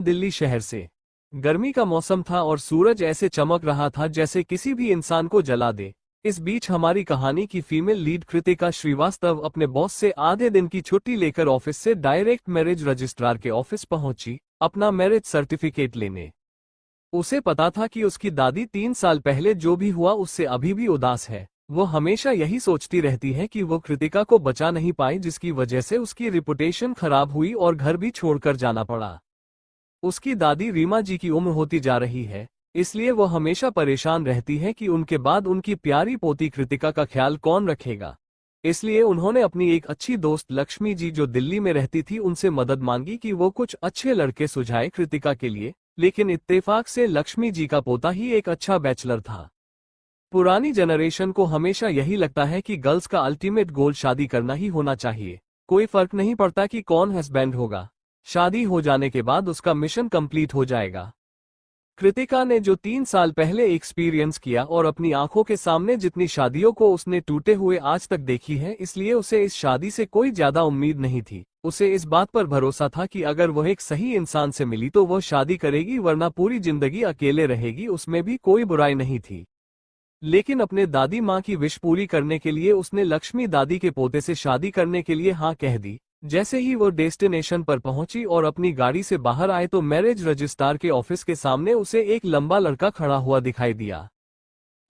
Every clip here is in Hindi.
दिल्ली शहर से। गर्मी का मौसम था और सूरज ऐसे चमक रहा था जैसे किसी भी इंसान को जला दे। इस बीच हमारी कहानी की फीमेल लीड कृतिका श्रीवास्तव अपने बॉस से आधे दिन की छुट्टी लेकर ऑफिस से डायरेक्ट मैरिज रजिस्ट्रार के ऑफिस पहुंची, अपना मैरिज सर्टिफिकेट लेने। उसे पता था कि उसकी दादी 3 साल पहले जो भी हुआ उससे अभी भी उदास है। वो हमेशा यही सोचती रहती है कि वो कृतिका को बचा नहीं पाई, जिसकी वजह से उसकी रिपुटेशन खराब हुई और घर भी छोड़कर जाना पड़ा। उसकी दादी रीमा जी की उम्र होती जा रही है, इसलिए वो हमेशा परेशान रहती है कि उनके बाद उनकी प्यारी पोती कृतिका का ख्याल कौन रखेगा। इसलिए उन्होंने अपनी एक अच्छी दोस्त लक्ष्मी जी जो दिल्ली में रहती थी उनसे मदद मांगी कि वो कुछ अच्छे लड़के सुझाए कृतिका के लिए, लेकिन इत्तेफाक से लक्ष्मी जी का पोता ही एक अच्छा बैचलर था। पुरानी जनरेशन को हमेशा यही लगता है कि गर्ल्स का अल्टीमेट गोल शादी करना ही होना चाहिए। कोई फर्क नहीं पड़ता कि कौन हस्बैंड होगा, शादी हो जाने के बाद उसका मिशन कंप्लीट हो जाएगा। कृतिका ने जो 3 साल पहले एक्सपीरियंस किया और अपनी आंखों के सामने जितनी शादियों को उसने टूटे हुए आज तक देखी है, इसलिए उसे इस शादी से कोई ज्यादा उम्मीद नहीं थी। उसे इस बात पर भरोसा था कि अगर वह एक सही इंसान से मिली तो वह शादी करेगी, वरना पूरी जिंदगी अकेले रहेगी, उसमें भी कोई बुराई नहीं थी। लेकिन अपने दादी माँ की विश पूरी करने के लिए उसने लक्ष्मी दादी के पोते से शादी करने के लिए हाँ कह दी। जैसे ही वो डेस्टिनेशन पर पहुंची और अपनी गाड़ी से बाहर आए तो मैरिज रजिस्ट्रार के ऑफिस के सामने उसे एक लंबा लड़का खड़ा हुआ दिखाई दिया।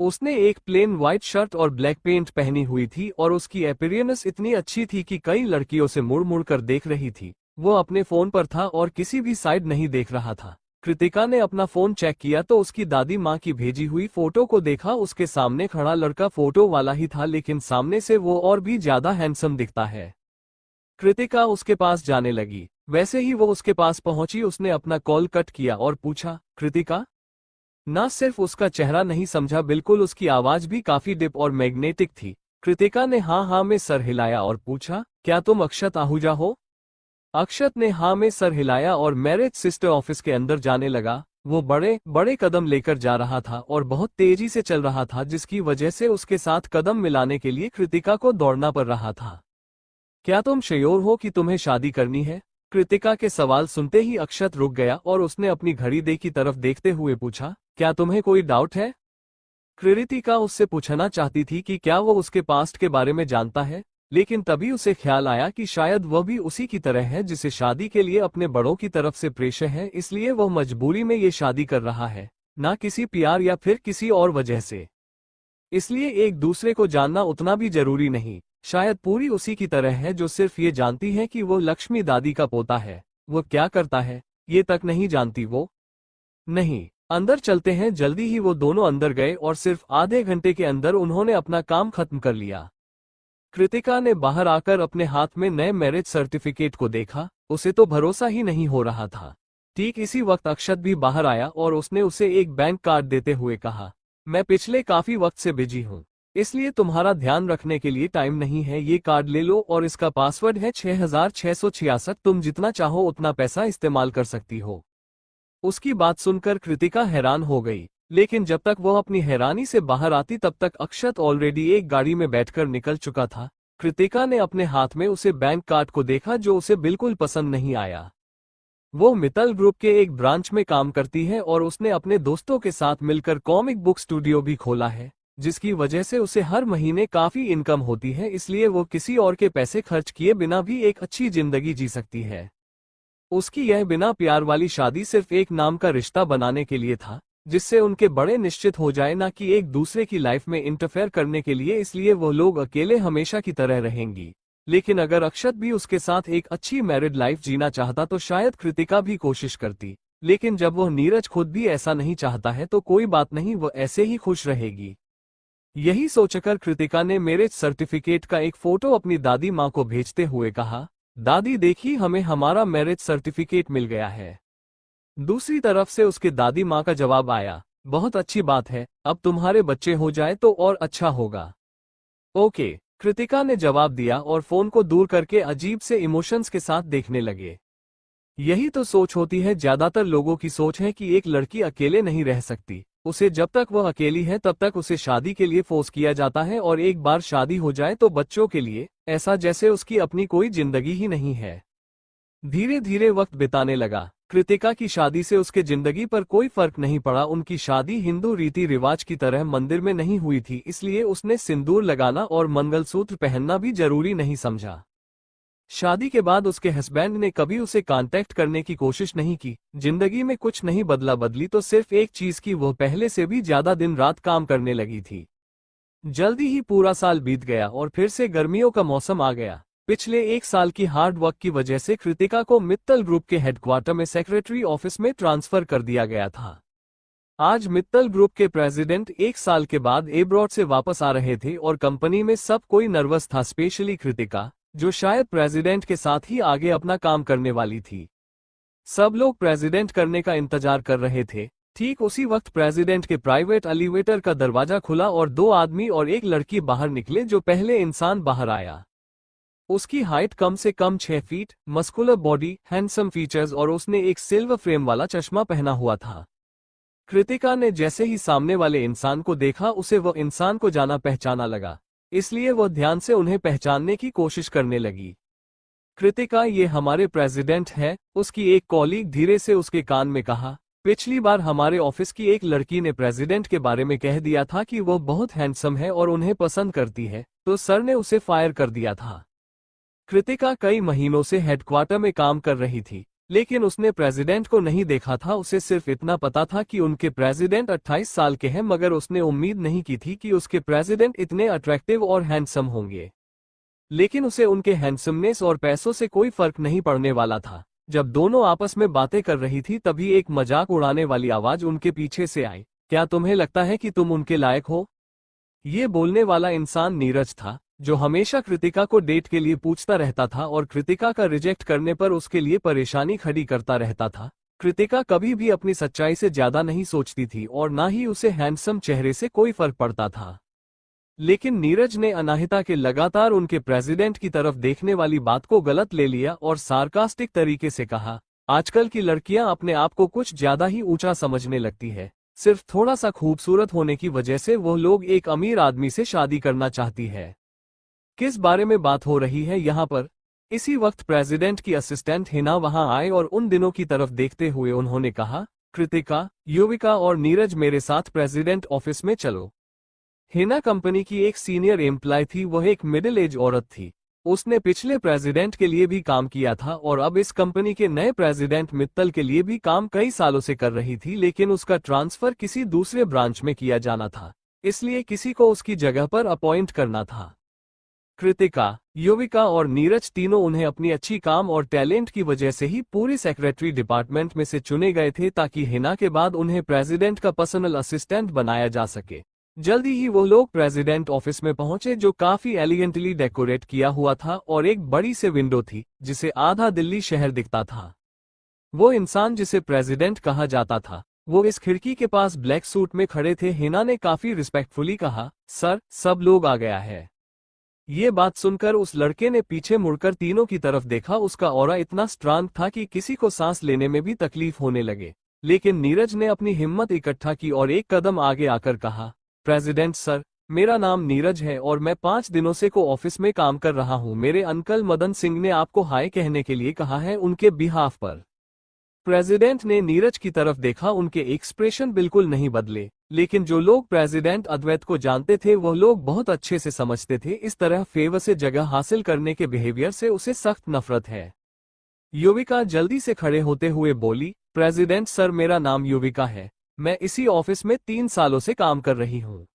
उसने एक प्लेन व्हाइट शर्ट और ब्लैक पेंट पहनी हुई थी और उसकी अपीयरेंस इतनी अच्छी थी कि कई लड़कियों से मुड़ मुड़ कर देख रही थी। वो अपने फोन पर था और किसी भी साइड नहीं देख रहा था। कृतिका ने अपना फोन चेक किया तो उसकी दादी माँ की भेजी हुई फोटो को देखा। उसके सामने खड़ा लड़का फोटो वाला ही था, लेकिन सामने से वो और भी ज्यादा हैंडसम दिखता है। कृतिका उसके पास जाने लगी। वैसे ही वो उसके पास पहुंची, उसने अपना कॉल कट किया और पूछा, कृतिका? ना सिर्फ उसका चेहरा नहीं समझा, बिल्कुल उसकी आवाज भी काफी डिप और मैग्नेटिक थी। कृतिका ने हाँ हाँ में सर हिलाया और पूछा, क्या तुम अक्षत आहूजा हो? अक्षत ने हाँ में सर हिलाया और मैरिज सिस्टर ऑफिस के अंदर जाने लगा। वो बड़े बड़े कदम लेकर जा रहा था और बहुत तेजी से चल रहा था, जिसकी वजह से उसके साथ कदम मिलाने के लिए कृतिका को दौड़ना पड़ रहा था। क्या तुम श्योर हो कि तुम्हें शादी करनी है? कृतिका के सवाल सुनते ही अक्षत रुक गया और उसने अपनी घड़ी की तरफ देखते हुए पूछा, क्या तुम्हें कोई डाउट है? कृतिका उससे पूछना चाहती थी कि क्या वो उसके पास्ट के बारे में जानता है, लेकिन तभी उसे ख्याल आया कि शायद वह भी उसी की तरह है जिसे शादी के लिए अपने बड़ों की तरफ से प्रेशर है, इसलिए वह मजबूरी में ये शादी कर रहा है, ना किसी प्यार या फिर किसी और वजह से। इसलिए एक दूसरे को जानना उतना भी जरूरी नहीं। शायद पूरी उसी की तरह है जो सिर्फ ये जानती है कि वो लक्ष्मी दादी का पोता है। वो क्या करता है ये तक नहीं जानती वो। नहीं, अंदर चलते हैं। जल्दी ही वो दोनों अंदर गए और सिर्फ आधे घंटे के अंदर उन्होंने अपना काम खत्म कर लिया। कृतिका ने बाहर आकर अपने हाथ में नए मैरिज सर्टिफिकेट को देखा। उसे तो भरोसा ही नहीं हो रहा था। ठीक इसी वक्त अक्षत भी बाहर आया और उसने उसे एक बैंक कार्ड देते हुए कहा, मैं पिछले काफी वक्त से बिजी हूँ, इसलिए तुम्हारा ध्यान रखने के लिए टाइम नहीं है। ये कार्ड ले लो और इसका पासवर्ड है 6666। तुम जितना चाहो उतना पैसा इस्तेमाल कर सकती हो। उसकी बात सुनकर कृतिका हैरान हो गई, लेकिन जब तक वह अपनी हैरानी से बाहर आती तब तक अक्षत ऑलरेडी एक गाड़ी में बैठकर निकल चुका था। कृतिका ने अपने हाथ में उसे बैंक कार्ड को देखा जो उसे बिल्कुल पसंद नहीं आया। वो मित्तल ग्रुप के एक ब्रांच में काम करती है और उसने अपने दोस्तों के साथ मिलकर कॉमिक बुक स्टूडियो भी खोला है, जिसकी वजह से उसे हर महीने काफी इनकम होती है, इसलिए वो किसी और के पैसे खर्च किए बिना भी एक अच्छी जिंदगी जी सकती है। उसकी यह बिना प्यार वाली शादी सिर्फ एक नाम का रिश्ता बनाने के लिए था, जिससे उनके बड़े निश्चित हो जाए, ना कि एक दूसरे की लाइफ में इंटरफेयर करने के लिए। इसलिए वो लोग अकेले हमेशा की तरह रहेंगी। लेकिन अगर अक्षत भी उसके साथ एक अच्छी मैरिड लाइफ जीना चाहता तो शायद कृतिका भी कोशिश करती। लेकिन जब वह नीरज खुद भी ऐसा नहीं चाहता है तो कोई बात नहीं, वह ऐसे ही खुश रहेगी। यही सोचकर कृतिका ने मैरिज सर्टिफिकेट का एक फोटो अपनी दादी माँ को भेजते हुए कहा, दादी देखी, हमें हमारा मैरिज सर्टिफिकेट मिल गया है। दूसरी तरफ से उसके दादी माँ का जवाब आया, बहुत अच्छी बात है, अब तुम्हारे बच्चे हो जाए तो और अच्छा होगा। ओके, कृतिका ने जवाब दिया और फोन को दूर करके अजीब से इमोशंस के साथ देखने लगे। यही तो सोच होती है, ज्यादातर लोगों की सोच है कि एक लड़की अकेले नहीं रह सकती। उसे जब तक वह अकेली है तब तक उसे शादी के लिए फोर्स किया जाता है, और एक बार शादी हो जाए तो बच्चों के लिए ऐसा जैसे उसकी अपनी कोई जिंदगी ही नहीं है। धीरे धीरे वक्त बिताने लगा। कृतिका की शादी से उसके जिंदगी पर कोई फर्क नहीं पड़ा। उनकी शादी हिंदू रीति रिवाज की तरह मंदिर में नहीं हुई थी, इसलिए उसने सिंदूर लगाना और मंगलसूत्र पहनना भी जरूरी नहीं समझा। शादी के बाद उसके हस्बैंड ने कभी उसे कांटेक्ट करने की कोशिश नहीं की। जिंदगी में कुछ नहीं बदली तो सिर्फ एक चीज की, वो पहले से भी ज्यादा दिन रात काम करने लगी थी। जल्दी ही पूरा साल बीत गया और फिर से गर्मियों का मौसम आ गया। पिछले एक साल की हार्ड वर्क की वजह से कृतिका को मित्तल ग्रुप के हेडक्वार्टर में सेक्रेटरी ऑफिस में ट्रांसफर कर दिया गया था। आज मित्तल ग्रुप के प्रेसिडेंट एक साल के बाद एब्रॉड से वापस आ रहे थे और कंपनी में सब कोई नर्वस था, स्पेशली कृतिका, जो शायद प्रेसिडेंट के साथ ही आगे अपना काम करने वाली थी। सब लोग प्रेसिडेंट करने का इंतजार कर रहे थे। ठीक उसी वक्त प्रेसिडेंट के प्राइवेट एलिवेटर का दरवाजा खुला और दो आदमी और एक लड़की बाहर निकले। जो पहले इंसान बाहर आया, उसकी हाइट कम से कम 6 feet, muscular body, handsome features और उसने एक सिल्वर फ्रेम वाला चश्मा पहना हुआ था। कृतिका ने जैसे ही सामने वाले इंसान को देखा, उसे वह इंसान को जाना पहचाना लगा, इसलिए वह ध्यान से उन्हें पहचानने की कोशिश करने लगी। कृतिका, ये हमारे प्रेसिडेंट है, उसकी एक कॉलीग धीरे से उसके कान में कहा। पिछली बार हमारे ऑफिस की एक लड़की ने प्रेसिडेंट के बारे में कह दिया था कि वो बहुत हैंडसम है और उन्हें पसंद करती है, तो सर ने उसे फायर कर दिया था। कृतिका कई महीनों से हेडक्वार्टर में काम कर रही थी, लेकिन उसने प्रेसिडेंट को नहीं देखा था। उसे सिर्फ इतना पता था कि उनके प्रेसिडेंट 28 साल के हैं, मगर उसने उम्मीद नहीं की थी कि उसके प्रेसिडेंट इतने अट्रैक्टिव और हैंडसम होंगे। लेकिन उसे उनके हैंडसमनेस और पैसों से कोई फर्क नहीं पड़ने वाला था। जब दोनों आपस में बातें कर रही थी, तभी एक मजाक उड़ाने वाली आवाज उनके पीछे से आई। क्या तुम्हें लगता है कि तुम उनके लायक हो? ये बोलने वाला इंसान नीरज था, जो हमेशा कृतिका को डेट के लिए पूछता रहता था और कृतिका का रिजेक्ट करने पर उसके लिए परेशानी खड़ी करता रहता था। कृतिका कभी भी अपनी सच्चाई से ज्यादा नहीं सोचती थी और ना ही उसे हैंडसम चेहरे से कोई फर्क पड़ता था। लेकिन नीरज ने अनाहिता के लगातार उनके प्रेसिडेंट की तरफ देखने वाली बात को गलत ले लिया और सार्कास्टिक तरीके से कहा, आजकल की लड़कियां अपने आप को कुछ ज्यादा ही ऊंचा समझने लगती है। सिर्फ थोड़ा सा खूबसूरत होने की वजह से वो लोग एक अमीर आदमी से शादी करना चाहती है। किस बारे में बात हो रही है यहाँ पर? इसी वक्त प्रेसिडेंट की असिस्टेंट हिना वहां आए और उन दिनों की तरफ देखते हुए उन्होंने कहा, कृतिका, युविका और नीरज मेरे साथ प्रेसिडेंट ऑफिस में चलो। हिना कंपनी की एक सीनियर एम्प्लॉय थी। वह एक मिडिल एज औरत थी। उसने पिछले प्रेसिडेंट के लिए भी काम किया था और अब इस कंपनी के नए प्रेसिडेंट मित्तल के लिए भी काम कई सालों से कर रही थी, लेकिन उसका ट्रांसफर किसी दूसरे ब्रांच में किया जाना था, इसलिए किसी को उसकी जगह पर अपॉइंट करना था। कृतिका, युविका और नीरज तीनों उन्हें अपनी अच्छी काम और टैलेंट की वजह से ही पूरे सेक्रेटरी डिपार्टमेंट में से चुने गए थे, ताकि हिना के बाद उन्हें प्रेसिडेंट का पर्सनल असिस्टेंट बनाया जा सके। जल्दी ही वो लोग प्रेसिडेंट ऑफिस में पहुंचे, जो काफी एलिगेंटली डेकोरेट किया हुआ था और एक बड़ी से विंडो थी जिसे आधा दिल्ली शहर दिखता था। वो इंसान जिसे प्रेसिडेंट कहा जाता था, वो इस खिड़की के पास ब्लैक सूट में खड़े थे। हिना ने काफी रिस्पेक्टफुली कहा, सर, सब लोग आ गया है। ये बात सुनकर उस लड़के ने पीछे मुड़कर तीनों की तरफ देखा। उसका ऑरा इतना स्ट्रांग था कि किसी को सांस लेने में भी तकलीफ होने लगे। लेकिन नीरज ने अपनी हिम्मत इकट्ठा की और एक कदम आगे आकर कहा, प्रेसिडेंट सर, मेरा नाम नीरज है और मैं 5 दिनों से को ऑफिस में काम कर रहा हूं। मेरे अंकल मदन सिंह ने आपको हाय कहने के लिए कहा है, उनके बिहाफ पर। प्रेसिडेंट ने नीरज की तरफ देखा। उनके एक्सप्रेशन बिल्कुल नहीं बदले, लेकिन जो लोग प्रेसिडेंट अद्वैत को जानते थे वह लोग बहुत अच्छे से समझते थे इस तरह फेवर से जगह हासिल करने के बिहेवियर से उसे सख्त नफरत है। युविका जल्दी से खड़े होते हुए बोली, प्रेसिडेंट सर, मेरा नाम युविका है। मैं इसी ऑफिस में 3 सालों से काम कर रही हूँ।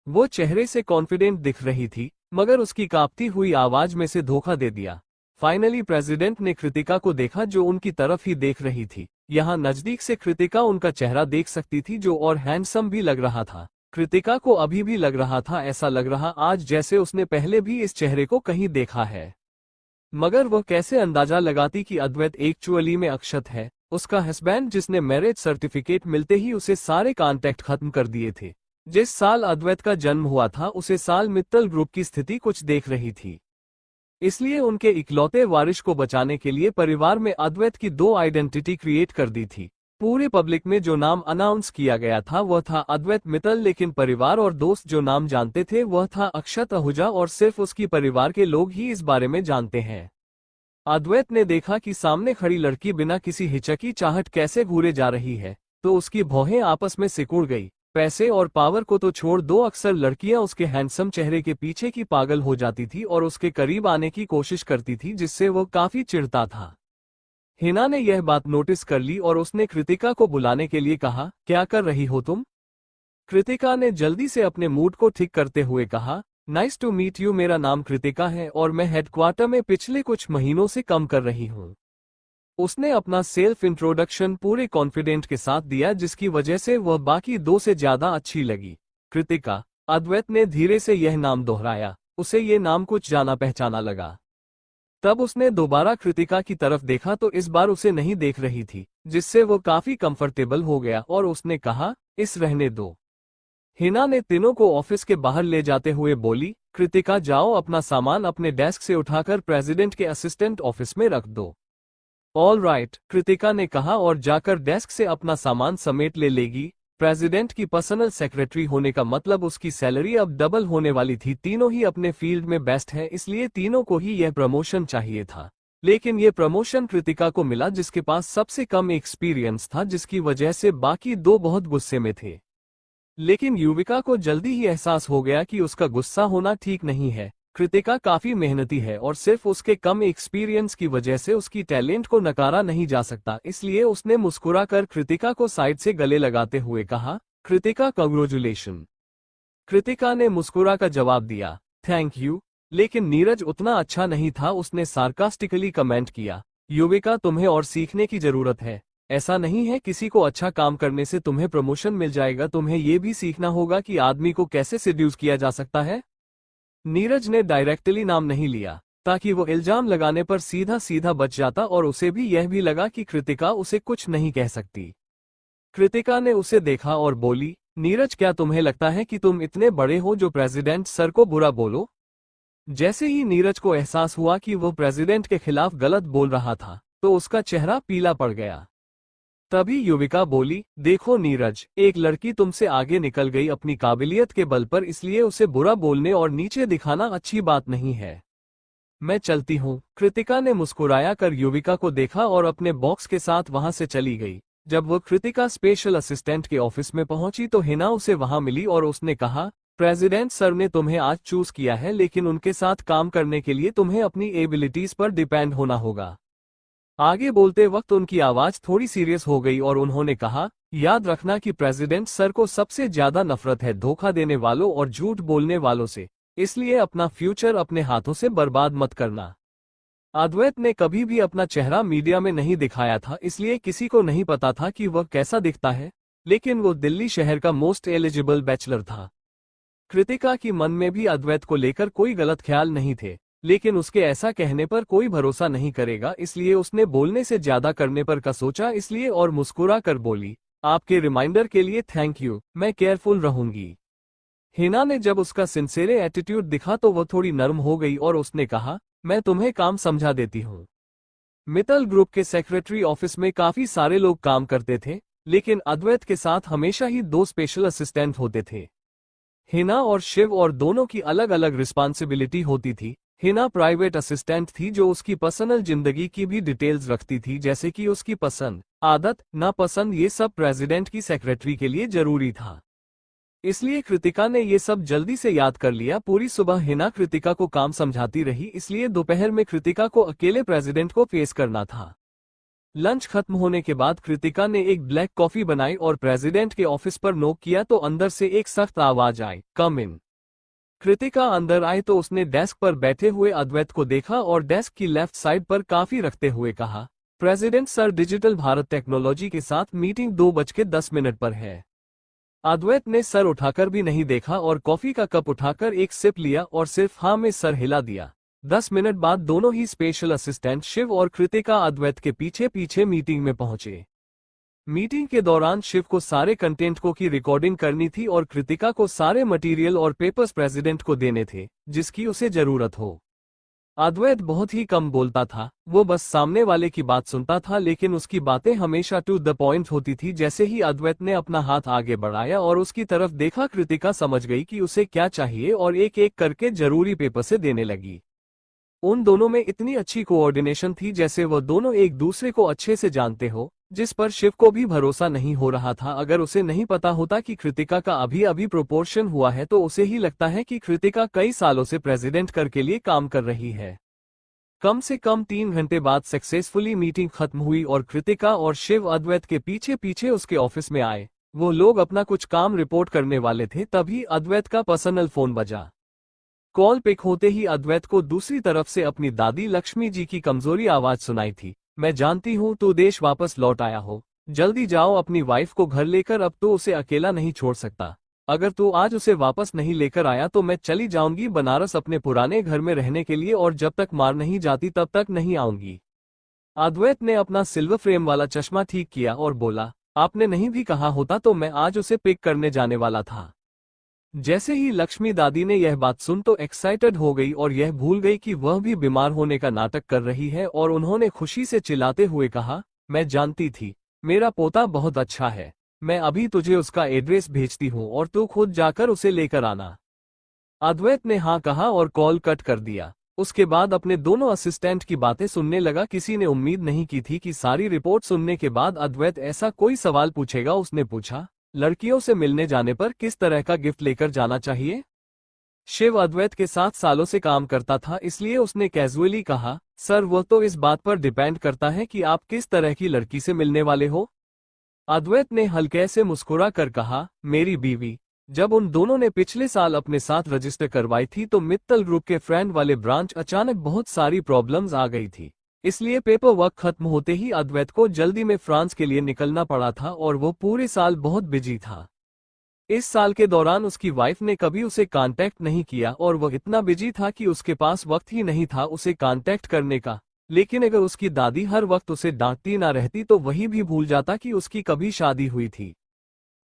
वो चेहरे से कॉन्फिडेंट दिख रही थी, मगर उसकी कांपती हुई आवाज में से धोखा दे दिया। फाइनली प्रेसिडेंट ने कृतिका को देखा, जो उनकी तरफ ही देख रही थी। यहाँ नजदीक से कृतिका उनका चेहरा देख सकती थी, जो और हैंडसम भी लग रहा था। कृतिका को अभी भी लग रहा था, ऐसा लग रहा आज जैसे उसने पहले भी इस चेहरे को कहीं देखा है। मगर वह कैसे अंदाजा लगाती कि अद्वैत एक्चुअली में अक्षत है, उसका हस्बैंड, जिसने मैरिज सर्टिफिकेट मिलते ही उसे सारे कॉन्टैक्ट खत्म कर दिए थे। जिस साल अद्वैत का जन्म हुआ था, उसे साल मित्तल ग्रुप की स्थिति कुछ देख रही थी। इसलिए उनके इकलौते वारिस को बचाने के लिए परिवार में अद्वैत की 2 आइडेंटिटी क्रिएट कर दी थी। पूरे पब्लिक में जो नाम अनाउंस किया गया था वह था अद्वैत मित्तल, लेकिन परिवार और दोस्त जो नाम जानते थे वह था अक्षत आहूजा, और सिर्फ उसकी परिवार के लोग ही इस बारे में जानते हैं। अद्वैत ने देखा कि सामने खड़ी लड़की बिना किसी हिचकिचाहट कैसे घूरे जा रही है, तो उसकी भौहें आपस में सिकुड़ गई। पैसे और पावर को तो छोड़ दो, अक्सर लड़कियां उसके हैंडसम चेहरे के पीछे की पागल हो जाती थी और उसके करीब आने की कोशिश करती थी, जिससे वो काफी चिढ़ता था। हिना ने यह बात नोटिस कर ली और उसने कृतिका को बुलाने के लिए कहा, क्या कर रही हो तुम? कृतिका ने जल्दी से अपने मूड को ठीक करते हुए कहा, नाइस टू मीट यू, मेरा नाम कृतिका है और मैं हेडक्वार्टर में पिछले कुछ महीनों से काम कर रही हूँ। उसने अपना सेल्फ इंट्रोडक्शन पूरे कॉन्फिडेंट के साथ दिया, जिसकी वजह से वह बाकी दो से ज्यादा अच्छी लगी। कृतिका। अद्वैत ने धीरे से यह नाम दोहराया, उसे ये नाम कुछ जाना पहचाना लगा। तब उसने दोबारा कृतिका की तरफ देखा तो इस बार उसे नहीं देख रही थी, जिससे वो काफी कंफर्टेबल हो गया और उसने कहा, इस रहने दो। हिना ने तीनों को ऑफिस के बाहर ले जाते हुए बोली, कृतिका जाओ अपना सामान अपने डेस्क से उठाकर प्रेसिडेंट के असिस्टेंट ऑफिस में रख दो। ऑल राइट, कृतिका ने कहा और जाकर डेस्क से अपना सामान समेट ले लेगी। प्रेसिडेंट की पर्सनल सेक्रेटरी होने का मतलब उसकी सैलरी अब डबल होने वाली थी। तीनों ही अपने फील्ड में बेस्ट हैं, इसलिए तीनों को ही यह प्रमोशन चाहिए था। लेकिन यह प्रमोशन कृतिका को मिला, जिसके पास सबसे कम एक्सपीरियंस था, जिसकी वजह से बाकी दो बहुत गुस्से में थे। लेकिन युविका को जल्दी ही एहसास हो गया कि उसका गुस्सा होना ठीक नहीं है। कृतिका काफी मेहनती है और सिर्फ उसके कम एक्सपीरियंस की वजह से उसकी टैलेंट को नकारा नहीं जा सकता, इसलिए उसने मुस्कुराकर कृतिका को साइड से गले लगाते हुए कहा, कृतिका कांग्रेचुलेशन। कृतिका ने मुस्कुराकर जवाब दिया, थैंक यू। लेकिन नीरज उतना अच्छा नहीं था, उसने सार्कास्टिकली कमेंट किया, युविका तुम्हें और सीखने की जरूरत है। ऐसा नहीं है किसी को अच्छा काम करने से तुम्हें प्रमोशन मिल जाएगा, तुम्हें यह भी सीखना होगा कि आदमी को कैसे सिड्यूस किया जा सकता है। नीरज ने डायरेक्टली नाम नहीं लिया ताकि वो इल्जाम लगाने पर सीधा सीधा बच जाता और उसे भी यह भी लगा कि कृतिका उसे कुछ नहीं कह सकती। कृतिका ने उसे देखा और बोली, नीरज क्या तुम्हें लगता है कि तुम इतने बड़े हो जो प्रेसिडेंट सर को बुरा बोलो? जैसे ही नीरज को एहसास हुआ कि वो प्रेसिडेंट के खिलाफ गलत बोल रहा था तो उसका चेहरा पीला पड़ गया। तभी युविका बोली, देखो नीरज, एक लड़की तुमसे आगे निकल गई अपनी काबिलियत के बल पर, इसलिए उसे बुरा बोलने और नीचे दिखाना अच्छी बात नहीं है। मैं चलती हूँ। कृतिका ने मुस्कुराया कर युविका को देखा और अपने बॉक्स के साथ वहां से चली गई। जब वो कृतिका स्पेशल असिस्टेंट के ऑफिस में पहुंची तो हिना उसे वहां मिली और उसने कहा, प्रेसिडेंट सर ने तुम्हें आज चूज किया है, लेकिन उनके साथ काम करने के लिए तुम्हें अपनी एबिलिटीज पर डिपेंड होना होगा। आगे बोलते वक्त उनकी आवाज थोड़ी सीरियस हो गई और उन्होंने कहा, याद रखना कि प्रेसिडेंट सर को सबसे ज्यादा नफरत है धोखा देने वालों और झूठ बोलने वालों से, इसलिए अपना फ्यूचर अपने हाथों से बर्बाद मत करना। अद्वैत ने कभी भी अपना चेहरा मीडिया में नहीं दिखाया था, इसलिए किसी को नहीं पता था कि वह कैसा दिखता है, लेकिन वो दिल्ली शहर का मोस्ट एलिजिबल बैचलर था। कृतिका की मन में भी अद्वैत को लेकर कोई गलत ख्याल नहीं थे, लेकिन उसके ऐसा कहने पर कोई भरोसा नहीं करेगा, इसलिए उसने बोलने से ज्यादा करने पर का सोचा, इसलिए और मुस्कुरा कर बोली, आपके रिमाइंडर के लिए थैंक यू, मैं केयरफुल रहूंगी। हिना ने जब उसका सिंसेरे एटीट्यूड दिखा तो वह थोड़ी नर्म हो गई और उसने कहा, मैं तुम्हें काम समझा देती हूँ। मित्तल ग्रुप के सेक्रेटरी ऑफिस में काफी सारे लोग काम करते थे, लेकिन अद्वैत के साथ हमेशा ही दो स्पेशल असिस्टेंट होते थे, हिना और शिव, और दोनों की अलग अलग रिस्पॉन्सिबिलिटी होती थी। हिना प्राइवेट असिस्टेंट थी जो उसकी पर्सनल जिंदगी की भी डिटेल्स रखती थी, जैसे कि उसकी पसंद, आदत, नापसंद, ये सब प्रेसिडेंट की सेक्रेटरी के लिए जरूरी था। इसलिए कृतिका ने ये सब जल्दी से याद कर लिया। पूरी सुबह हिना कृतिका को काम समझाती रही, इसलिए दोपहर में कृतिका को अकेले प्रेसिडेंट को फेस करना था। लंच खत्म होने के बाद कृतिका ने एक ब्लैक कॉफी बनाई और प्रेसिडेंट के ऑफिस पर नॉक किया तो अंदर से एक सख्त आवाज आई, कम इन। कृतिका अंदर आई तो उसने डेस्क पर बैठे हुए अद्वैत को देखा और डेस्क की लेफ्ट साइड पर काफी रखते हुए कहा, president sir, digital Bharat technology के साथ मीटिंग 2:10 पर है। अद्वैत ने सर उठाकर भी नहीं देखा और कॉफी का कप उठाकर एक सिप लिया और सिर्फ हाँ में सर हिला दिया। 10 मिनट बाद दोनों ही स्पेशल असिस्टेंट शिव और कृतिका अद्वैत के पीछे पीछे मीटिंग में पहुंचे। मीटिंग के दौरान शिव को सारे कंटेंट को की रिकॉर्डिंग करनी थी और कृतिका को सारे मटेरियल और पेपर्स प्रेसिडेंट को देने थे जिसकी उसे जरूरत हो। अद्वैत बहुत ही कम बोलता था, वो बस सामने वाले की बात सुनता था, लेकिन उसकी बातें हमेशा टू द पॉइंट होती थी। जैसे ही अद्वैत ने अपना हाथ आगे बढ़ाया और उसकी तरफ देखा, कृतिका समझ गई कि उसे क्या चाहिए और एक एक करके जरूरी पेपर से देने लगी। उन दोनों में इतनी अच्छी कोऑर्डिनेशन थी जैसे वह दोनों एक दूसरे को अच्छे से जानते हो, जिस पर शिव को भी भरोसा नहीं हो रहा था। अगर उसे नहीं पता होता कि कृतिका का अभी अभी प्रोपोर्शन हुआ है तो उसे ही लगता है कि कृतिका कई सालों से प्रेसिडेंट के लिए काम कर रही है। कम से कम 3 घंटे बाद सक्सेसफुली मीटिंग खत्म हुई और कृतिका और शिव अद्वैत के पीछे पीछे उसके ऑफिस में आए। वो लोग अपना कुछ काम रिपोर्ट करने वाले थे, तभी अद्वैत का पर्सनल फोन बजा। कॉल पिक होते ही अद्वैत को दूसरी तरफ से अपनी दादी लक्ष्मी जी की कमजोरी आवाज सुनाई थी। मैं जानती हूँ तू देश वापस लौट आया हो, जल्दी जाओ अपनी वाइफ को घर लेकर, अब तो उसे अकेला नहीं छोड़ सकता। अगर तू आज उसे वापस नहीं लेकर आया तो मैं चली जाऊंगी बनारस अपने पुराने घर में रहने के लिए, और जब तक मार नहीं जाती तब तक नहीं आऊंगी। अद्वैत ने अपना सिल्वर फ्रेम वाला चश्मा ठीक किया और बोला, आपने नहीं भी कहा होता तो मैं आज उसे पिक करने जाने वाला था। जैसे ही लक्ष्मी दादी ने यह बात सुन तो एक्साइटेड हो गई और यह भूल गई कि वह भी बीमार होने का नाटक कर रही है, और उन्होंने खुशी से चिल्लाते हुए कहा, मैं जानती थी, मेरा पोता बहुत अच्छा है, मैं अभी तुझे उसका एड्रेस भेजती हूँ और तू खुद जाकर उसे लेकर आना। अद्वैत ने हाँ कहा और कॉल कट कर दिया। उसके बाद अपने दोनों असिस्टेंट की बातें सुनने लगा। किसी ने उम्मीद नहीं की थी कि सारी रिपोर्ट सुनने के बाद अद्वैत ऐसा कोई सवाल पूछेगा। उसने पूछा, लड़कियों से मिलने जाने पर किस तरह का गिफ्ट लेकर जाना चाहिए? शिव अद्वैत के साथ सालों से काम करता था, इसलिए उसने कैजुअली कहा, सर वो तो इस बात पर डिपेंड करता है कि आप किस तरह की लड़की से मिलने वाले हो। अद्वैत ने हल्के से मुस्कुरा कर कहा, मेरी बीवी। जब उन दोनों ने पिछले साल अपने साथ रजिस्टर करवाई थी तो मित्तल ग्रुप के फ्रेंड वाले ब्रांच अचानक बहुत सारी प्रॉब्लम्स आ गई थी, इसलिए पेपर वर्क खत्म होते ही अद्वैत को जल्दी में फ्रांस के लिए निकलना पड़ा था और वो पूरे साल बहुत बिजी था। इस साल के दौरान उसकी वाइफ ने कभी उसे कांटेक्ट नहीं किया और वह इतना बिजी था कि उसके पास वक्त ही नहीं था उसे कांटेक्ट करने का। लेकिन अगर उसकी दादी हर वक्त उसे डांटती ना रहती तो वही भी भूल जाता कि उसकी कभी शादी हुई थी।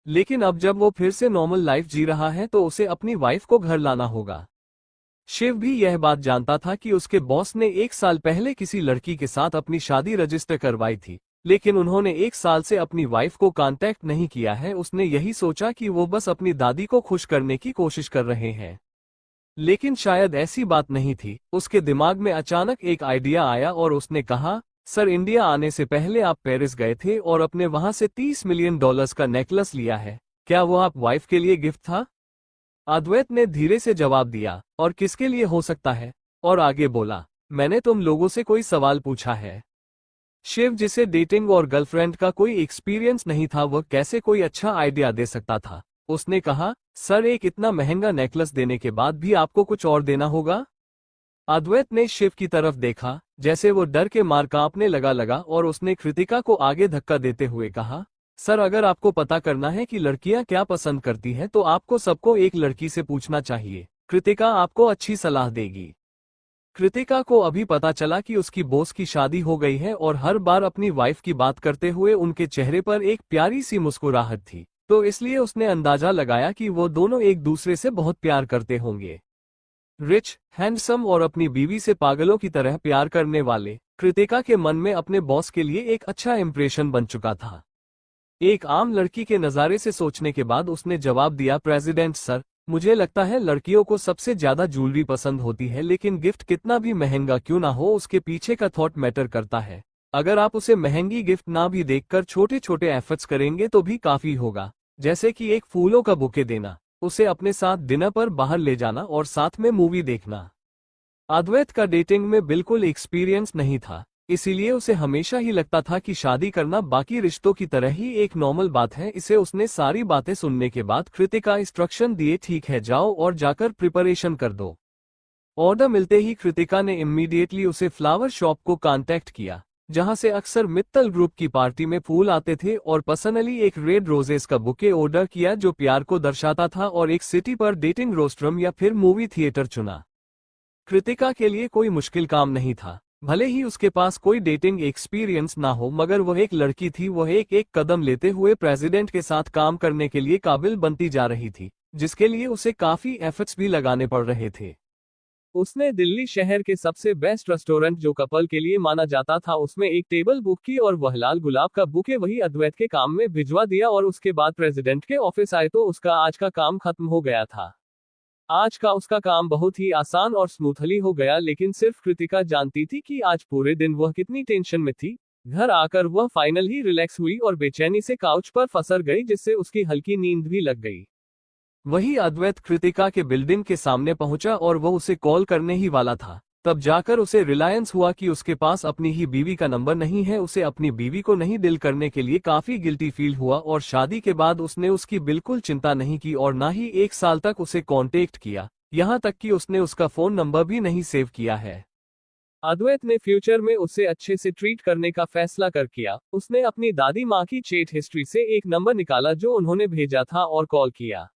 लेकिन अब जब वो फिर से नॉर्मल लाइफ जी रहा है तो उसे अपनी वाइफ को घर लाना होगा। शिव भी यह बात जानता था कि उसके बॉस ने 1 साल पहले किसी लड़की के साथ अपनी शादी रजिस्टर करवाई थी, लेकिन उन्होंने 1 साल से अपनी वाइफ को कांटेक्ट नहीं किया है। उसने यही सोचा कि वो बस अपनी दादी को खुश करने की कोशिश कर रहे हैं, लेकिन शायद ऐसी बात नहीं थी। उसके दिमाग में अचानक एक आइडिया आया और उसने कहा, सर इंडिया आने से पहले आप पेरिस गए थे और अपने वहां से $30 मिलियन का नेकलेस लिया है, क्या वो आप वाइफ के लिए गिफ्ट था? अद्वैत ने धीरे से जवाब दिया, और किसके लिए हो सकता है? और आगे बोला, मैंने तुम लोगों से कोई सवाल पूछा है। शिव, जिसे डेटिंग और गर्लफ्रेंड का कोई एक्सपीरियंस नहीं था, वह कैसे कोई अच्छा आइडिया दे सकता था? उसने कहा, सर एक इतना महंगा नेकलेस देने के बाद भी आपको कुछ और देना होगा? अद्वैत ने शिव की तरफ देखा, जैसे वो डर के मार कांपने लगा और उसने कृतिका को आगे धक्का देते हुए कहा, सर अगर आपको पता करना है कि लड़कियां क्या पसंद करती हैं तो आपको सबको एक लड़की से पूछना चाहिए, कृतिका आपको अच्छी सलाह देगी। कृतिका को अभी पता चला कि उसकी बॉस की शादी हो गई है और हर बार अपनी वाइफ की बात करते हुए उनके चेहरे पर एक प्यारी सी मुस्कुराहट थी, तो इसलिए उसने अंदाजा लगाया कि वो दोनों एक दूसरे से बहुत प्यार करते होंगे। रिच, हैंडसम और अपनी बीवी से पागलों की तरह प्यार करने वाले कृतिका के मन में अपने बॉस के लिए एक अच्छा इंप्रेशन बन चुका था। एक आम लड़की के नज़ारे से सोचने के बाद उसने जवाब दिया, प्रेसिडेंट सर, मुझे लगता है लड़कियों को सबसे ज्यादा ज्वेलरी पसंद होती है, लेकिन गिफ्ट कितना भी महंगा क्यों ना हो उसके पीछे का थॉट मैटर करता है। अगर आप उसे महंगी गिफ्ट ना भी देखकर छोटे छोटे एफर्ट्स करेंगे तो भी काफी होगा, जैसे कि एक फूलों का बुके देना, उसे अपने साथ डिनर पर बाहर ले जाना और साथ में मूवी देखना। अद्वैत का डेटिंग में बिल्कुल एक्सपीरियंस नहीं था, इसीलिए उसे हमेशा ही लगता था कि शादी करना बाकी रिश्तों की तरह ही एक नॉर्मल बात है। इसे उसने सारी बातें सुनने के बाद कृतिका इंस्ट्रक्शन दिए, ठीक है जाओ और जाकर प्रिपरेशन कर दो। ऑर्डर मिलते ही कृतिका ने इम्मीडिएटली उसे फ्लावर शॉप को कांटेक्ट किया, जहां से अक्सर मित्तल ग्रुप की पार्टी में फूल आते थे, और पर्सनली एक रेड रोजेस का बुके ऑर्डर किया जो प्यार को दर्शाता था, और एक सिटी पर डेटिंग रोस्ट्रम या फिर मूवी थिएटर चुना। कृतिका के लिए कोई मुश्किल काम नहीं था, भले ही उसके पास कोई डेटिंग एक्सपीरियंस ना हो, मगर वह एक लड़की थी। वह एक एक कदम लेते हुए प्रेसिडेंट के साथ काम करने के लिए काबिल बनती जा रही थी, जिसके लिए उसे काफी एफर्ट्स भी लगाने पड़ रहे थे। उसने दिल्ली शहर के सबसे बेस्ट रेस्टोरेंट जो कपल के लिए माना जाता था उसमें एक टेबल बुक की, और वह लाल गुलाब का बुके वही अद्वैत के काम में भिजवा दिया, और उसके बाद प्रेसिडेंट के ऑफिस आए तो उसका आज का काम खत्म हो गया था। आज का उसका काम बहुत ही आसान और स्मूथली हो गया, लेकिन सिर्फ कृतिका जानती थी कि आज पूरे दिन वह कितनी टेंशन में थी। घर आकर वह फाइनल ही रिलैक्स हुई और बेचैनी से काउच पर फंसर गई, जिससे उसकी हल्की नींद भी लग गई। वही अद्वैत कृतिका के बिल्डिंग के सामने पहुंचा और वह उसे कॉल करने ही वाला था। तब जाकर उसे रिलायंस हुआ कि उसके पास अपनी ही बीवी का नंबर नहीं है। उसे अपनी बीवी को नहीं डील करने के लिए काफी गिल्टी फील हुआ और शादी के बाद उसने उसकी बिल्कुल चिंता नहीं की और ना ही 1 साल तक उसे कांटेक्ट किया, यहाँ तक कि उसने उसका फोन नंबर भी नहीं सेव किया है। अद्वैत ने फ्यूचर में उसे अच्छे से ट्रीट करने का फैसला कर किया। उसने अपनी दादी माँ की चैट हिस्ट्री से एक नंबर निकाला जो उन्होंने भेजा था और कॉल किया।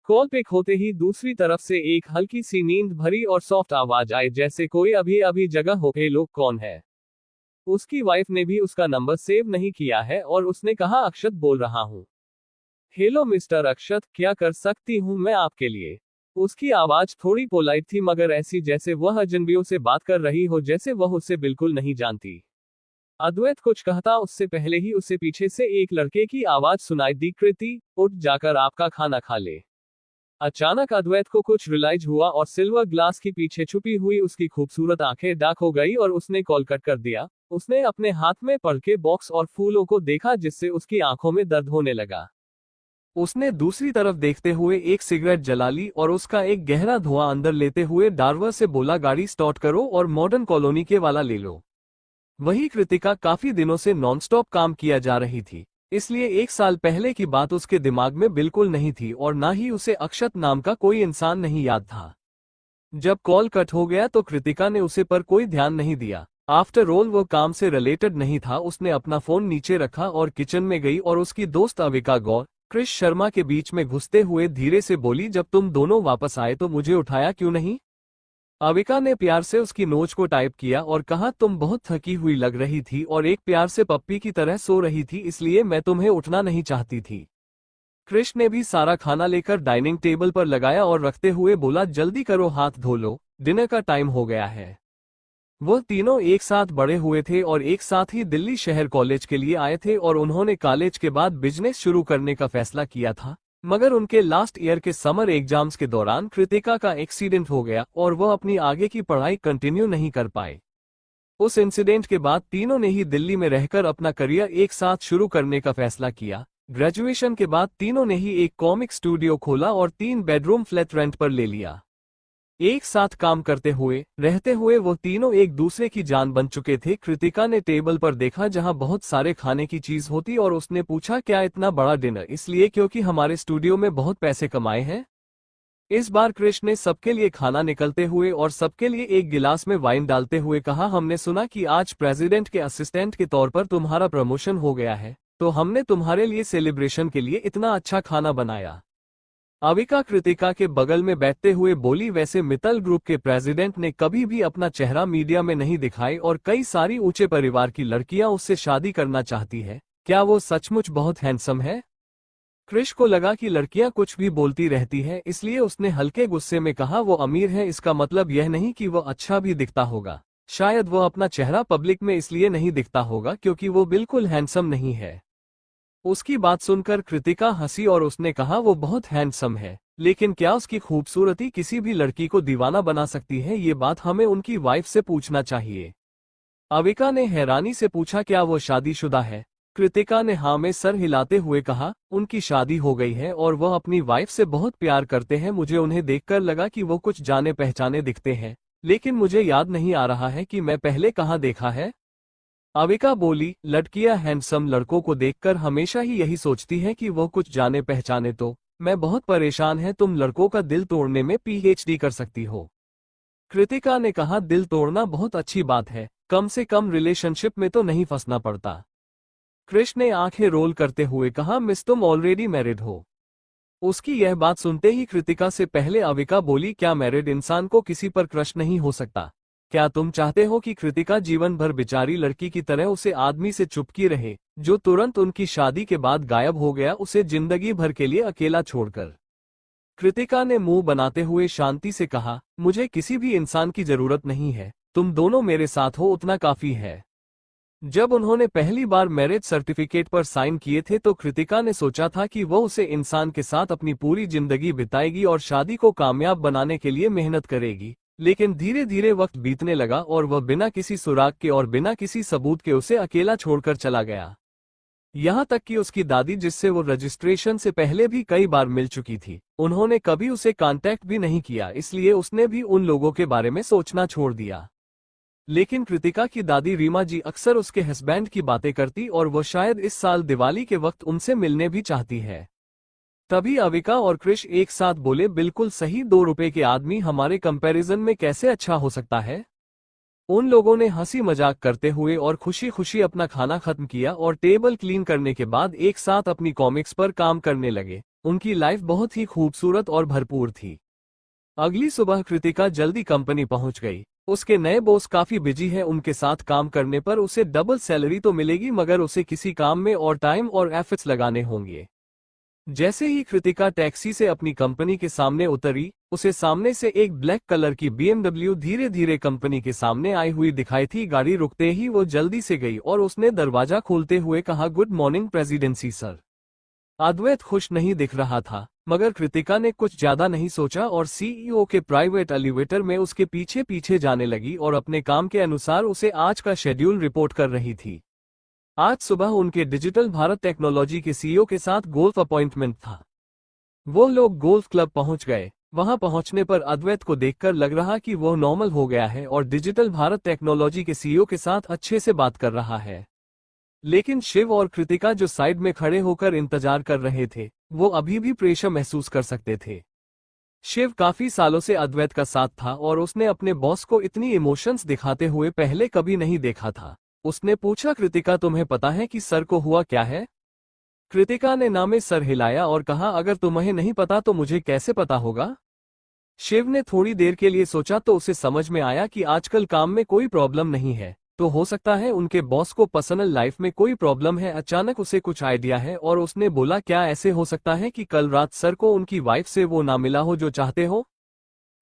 कॉल पिक होते ही दूसरी तरफ से एक हल्की सी नींद भरी और सॉफ्ट आवाज आई, जैसे कोई अभी अभी जगह हो। हे लोग, कौन है? उसकी वाइफ ने भी उसका नंबर सेव नहीं किया है और उसने कहा, अक्षत बोल रहा हूँ। हेलो मिस्टर अक्षत, क्या कर सकती हूँ मैं आपके लिए? उसकी आवाज थोड़ी पोलाइट थी, मगर ऐसी जैसे वह अजनबियों से बात कर रही हो, जैसे वह उसे बिल्कुल नहीं जानती। अद्वैत कुछ कहता उससे पहले ही उसे पीछे से एक लड़के की आवाज सुनाई दी, कृति उठ जाकर आपका खाना खा ले। अचानक अद्वैत को कुछ रियलाइज हुआ और सिल्वर ग्लास के पीछे छुपी हुई उसकी खूबसूरत आंखें डार्क हो गई और उसने कॉल कट कर दिया। उसने अपने हाथ में पड़ के बॉक्स और फूलों को देखा, जिससे उसकी आंखों में दर्द होने लगा। उसने दूसरी तरफ देखते हुए एक सिगरेट जला ली और उसका एक गहरा धुआं अंदर लेते हुए ड्राइवर से बोला, गाड़ी स्टार्ट करो और मॉडर्न कॉलोनी के वाला ले लो। वही कृतिका काफी दिनों से नॉनस्टॉप काम किया जा रही थी, इसलिए 1 साल पहले की बात उसके दिमाग में बिल्कुल नहीं थी और ना ही उसे अक्षत नाम का कोई इंसान नहीं याद था। जब कॉल कट हो गया तो कृतिका ने उसे पर कोई ध्यान नहीं दिया। आफ्टर ऑल वो काम से रिलेटेड नहीं था। उसने अपना फोन नीचे रखा और किचन में गई और उसकी दोस्त अविका गौर क्रिश शर्मा के बीच में घुसते हुए धीरे से बोली, जब तुम दोनों वापस आए तो मुझे उठाया क्यों नहीं? अविका ने प्यार से उसकी नोच को टाइप किया और कहा, तुम बहुत थकी हुई लग रही थी और एक प्यार से पप्पी की तरह सो रही थी, इसलिए मैं तुम्हें उठना नहीं चाहती थी। क्रिश ने भी सारा खाना लेकर डाइनिंग टेबल पर लगाया और रखते हुए बोला, जल्दी करो, हाथ धो लो, डिनर का टाइम हो गया है। वो तीनों एक साथ बड़े हुए थे और एक साथ ही दिल्ली शहर कॉलेज के लिए आए थे और उन्होंने कॉलेज के बाद बिजनेस शुरू करने का फैसला किया था। मगर उनके लास्ट ईयर के समर एग्जाम्स के दौरान कृतिका का एक्सीडेंट हो गया और वह अपनी आगे की पढ़ाई कंटिन्यू नहीं कर पाए। उस इंसिडेंट के बाद तीनों ने ही दिल्ली में रहकर अपना करियर एक साथ शुरू करने का फैसला किया। ग्रेजुएशन के बाद तीनों ने ही एक कॉमिक स्टूडियो खोला और 3 बेडरूम फ्लैट रेंट पर ले लिया। एक साथ काम करते हुए रहते हुए वो तीनों एक दूसरे की जान बन चुके थे। कृतिका ने टेबल पर देखा जहां बहुत सारे खाने की चीज होती और उसने पूछा, क्या इतना बड़ा डिनर? इसलिए क्योंकि हमारे स्टूडियो में बहुत पैसे कमाए हैं। इस बार कृष्ण ने सबके लिए खाना निकलते हुए और सबके लिए एक गिलास में वाइन डालते हुए कहा, हमने सुना कि आज प्रेसिडेंट के असिस्टेंट के तौर पर तुम्हारा प्रमोशन हो गया है, तो हमने तुम्हारे लिए सेलिब्रेशन के लिए इतना अच्छा खाना बनाया। अविका कृतिका के बगल में बैठते हुए बोली, वैसे मित्तल ग्रुप के प्रेसिडेंट ने कभी भी अपना चेहरा मीडिया में नहीं दिखाई और कई सारी ऊंचे परिवार की लड़कियां उससे शादी करना चाहती है, क्या वो सचमुच बहुत हैंडसम है? क्रिश को लगा कि लड़कियां कुछ भी बोलती रहती है, इसलिए उसने हल्के गुस्से में कहा, वो अमीर है इसका मतलब यह नहीं कि वो अच्छा भी दिखता होगा। शायद वो अपना चेहरा पब्लिक में इसलिए नहीं दिखता होगा क्योंकि वो बिल्कुल हैंडसम नहीं है। उसकी बात सुनकर कृतिका हंसी और उसने कहा, वो बहुत हैंडसम है, लेकिन क्या उसकी खूबसूरती किसी भी लड़की को दीवाना बना सकती है? ये बात हमें उनकी वाइफ से पूछना चाहिए। अविका ने हैरानी से पूछा, क्या वो शादीशुदा है? कृतिका ने हाँ में सर हिलाते हुए कहा, उनकी शादी हो गई है और वह अपनी वाइफ से बहुत प्यार करते हैं। मुझे उन्हें देखकर लगा कि वो कुछ जाने पहचाने दिखते हैं, लेकिन मुझे याद नहीं आ रहा है कि मैं पहले कहाँ देखा है। अविका बोली, लड़कियां हैंडसम लड़कों को देखकर हमेशा ही यही सोचती हैं कि वो कुछ जाने पहचाने, तो मैं बहुत परेशान है, तुम लड़कों का दिल तोड़ने में पीएचडी कर सकती हो। कृतिका ने कहा, दिल तोड़ना बहुत अच्छी बात है, कम से कम रिलेशनशिप में तो नहीं फंसना पड़ता। क्रिश ने आंखें रोल करते हुए कहा, मिस तुम ऑलरेडी मैरिड हो। उसकी यह बात सुनते ही कृतिका से पहले अविका बोली, क्या मैरिड इंसान को किसी पर क्रश नहीं हो सकता? क्या तुम चाहते हो कि कृतिका जीवन भर बेचारी लड़की की तरह उसे आदमी से चुपकी रहे, जो तुरंत उनकी शादी के बाद गायब हो गया, उसे जिंदगी भर के लिए अकेला छोड़कर? कृतिका ने मुंह बनाते हुए शांति से कहा, मुझे किसी भी इंसान की जरूरत नहीं है, तुम दोनों मेरे साथ हो उतना काफी है। जब उन्होंने पहली बार मैरिज सर्टिफिकेट पर साइन किए थे तो कृतिका ने सोचा था कि वह उसे इंसान के साथ अपनी पूरी जिंदगी बिताएगी और शादी को कामयाब बनाने के लिए मेहनत करेगी। लेकिन धीरे धीरे वक्त बीतने लगा और वह बिना किसी सुराग के और बिना किसी सबूत के उसे अकेला छोड़कर चला गया। यहाँ तक कि उसकी दादी, जिससे वो रजिस्ट्रेशन से पहले भी कई बार मिल चुकी थी, उन्होंने कभी उसे कांटेक्ट भी नहीं किया, इसलिए उसने भी उन लोगों के बारे में सोचना छोड़ दिया। लेकिन कृतिका की दादी रीमा जी अक्सर उसके हस्बैंड की बातें करती और वो शायद इस साल दिवाली के वक्त उनसे मिलने भी चाहती है। तभी अविका और कृष एक साथ बोले, बिल्कुल सही, 2 रुपए के आदमी हमारे कंपैरिजन में कैसे अच्छा हो सकता है। उन लोगों ने हंसी मजाक करते हुए और खुशी खुशी अपना खाना खत्म किया और टेबल क्लीन करने के बाद एक साथ अपनी कॉमिक्स पर काम करने लगे। उनकी लाइफ बहुत ही खूबसूरत और भरपूर थी। अगली सुबह कृतिका जल्दी कंपनी पहुंच गई। उसके नए बॉस काफी बिजी है, उनके साथ काम करने पर उसे डबल सैलरी तो मिलेगी, मगर उसे किसी काम में और टाइम और एफर्ट्स लगाने होंगे। जैसे ही कृतिका टैक्सी से अपनी कंपनी के सामने उतरी, उसे सामने से एक ब्लैक कलर की BMW धीरे धीरे कंपनी के सामने आई हुई दिखाई थी। गाड़ी रुकते ही वो जल्दी से गई और उसने दरवाजा खोलते हुए कहा, गुड मॉर्निंग प्रेसिडेंसी सर। अद्वैत खुश नहीं दिख रहा था, मगर कृतिका ने कुछ ज्यादा नहीं सोचा और CEO के प्राइवेट एलिवेटर में उसके पीछे पीछे जाने लगी और अपने काम के अनुसार उसे आज का शेड्यूल रिपोर्ट कर रही थी। आज सुबह उनके डिजिटल भारत टेक्नोलॉजी के CEO के साथ गोल्फ अपॉइंटमेंट था। वो लोग गोल्फ क्लब पहुंच गए। वहां पहुंचने पर अद्वैत को देखकर लग रहा कि वो नॉर्मल हो गया है और डिजिटल भारत टेक्नोलॉजी के CEO के साथ अच्छे से बात कर रहा है। लेकिन शिव और कृतिका, जो साइड में खड़े होकर इंतजार कर रहे थे, वो अभी भी प्रेशर महसूस कर सकते थे। शिव काफी सालों से अद्वैत का साथ था और उसने अपने बॉस को इतनी इमोशंस दिखाते हुए पहले कभी नहीं देखा था। उसने पूछा, कृतिका तुम्हें पता है कि सर को हुआ क्या है? कृतिका ने ना में सर हिलाया और कहा, अगर तुम्हें नहीं पता तो मुझे कैसे पता होगा? शिव ने थोड़ी देर के लिए सोचा तो उसे समझ में आया कि आजकल काम में कोई प्रॉब्लम नहीं है, तो हो सकता है उनके बॉस को पर्सनल लाइफ में कोई प्रॉब्लम है। अचानक उसे कुछ आइडिया है और उसने बोला, क्या ऐसे हो सकता है कि कल रात सर को उनकी वाइफ से वो ना मिला हो जो चाहते हो?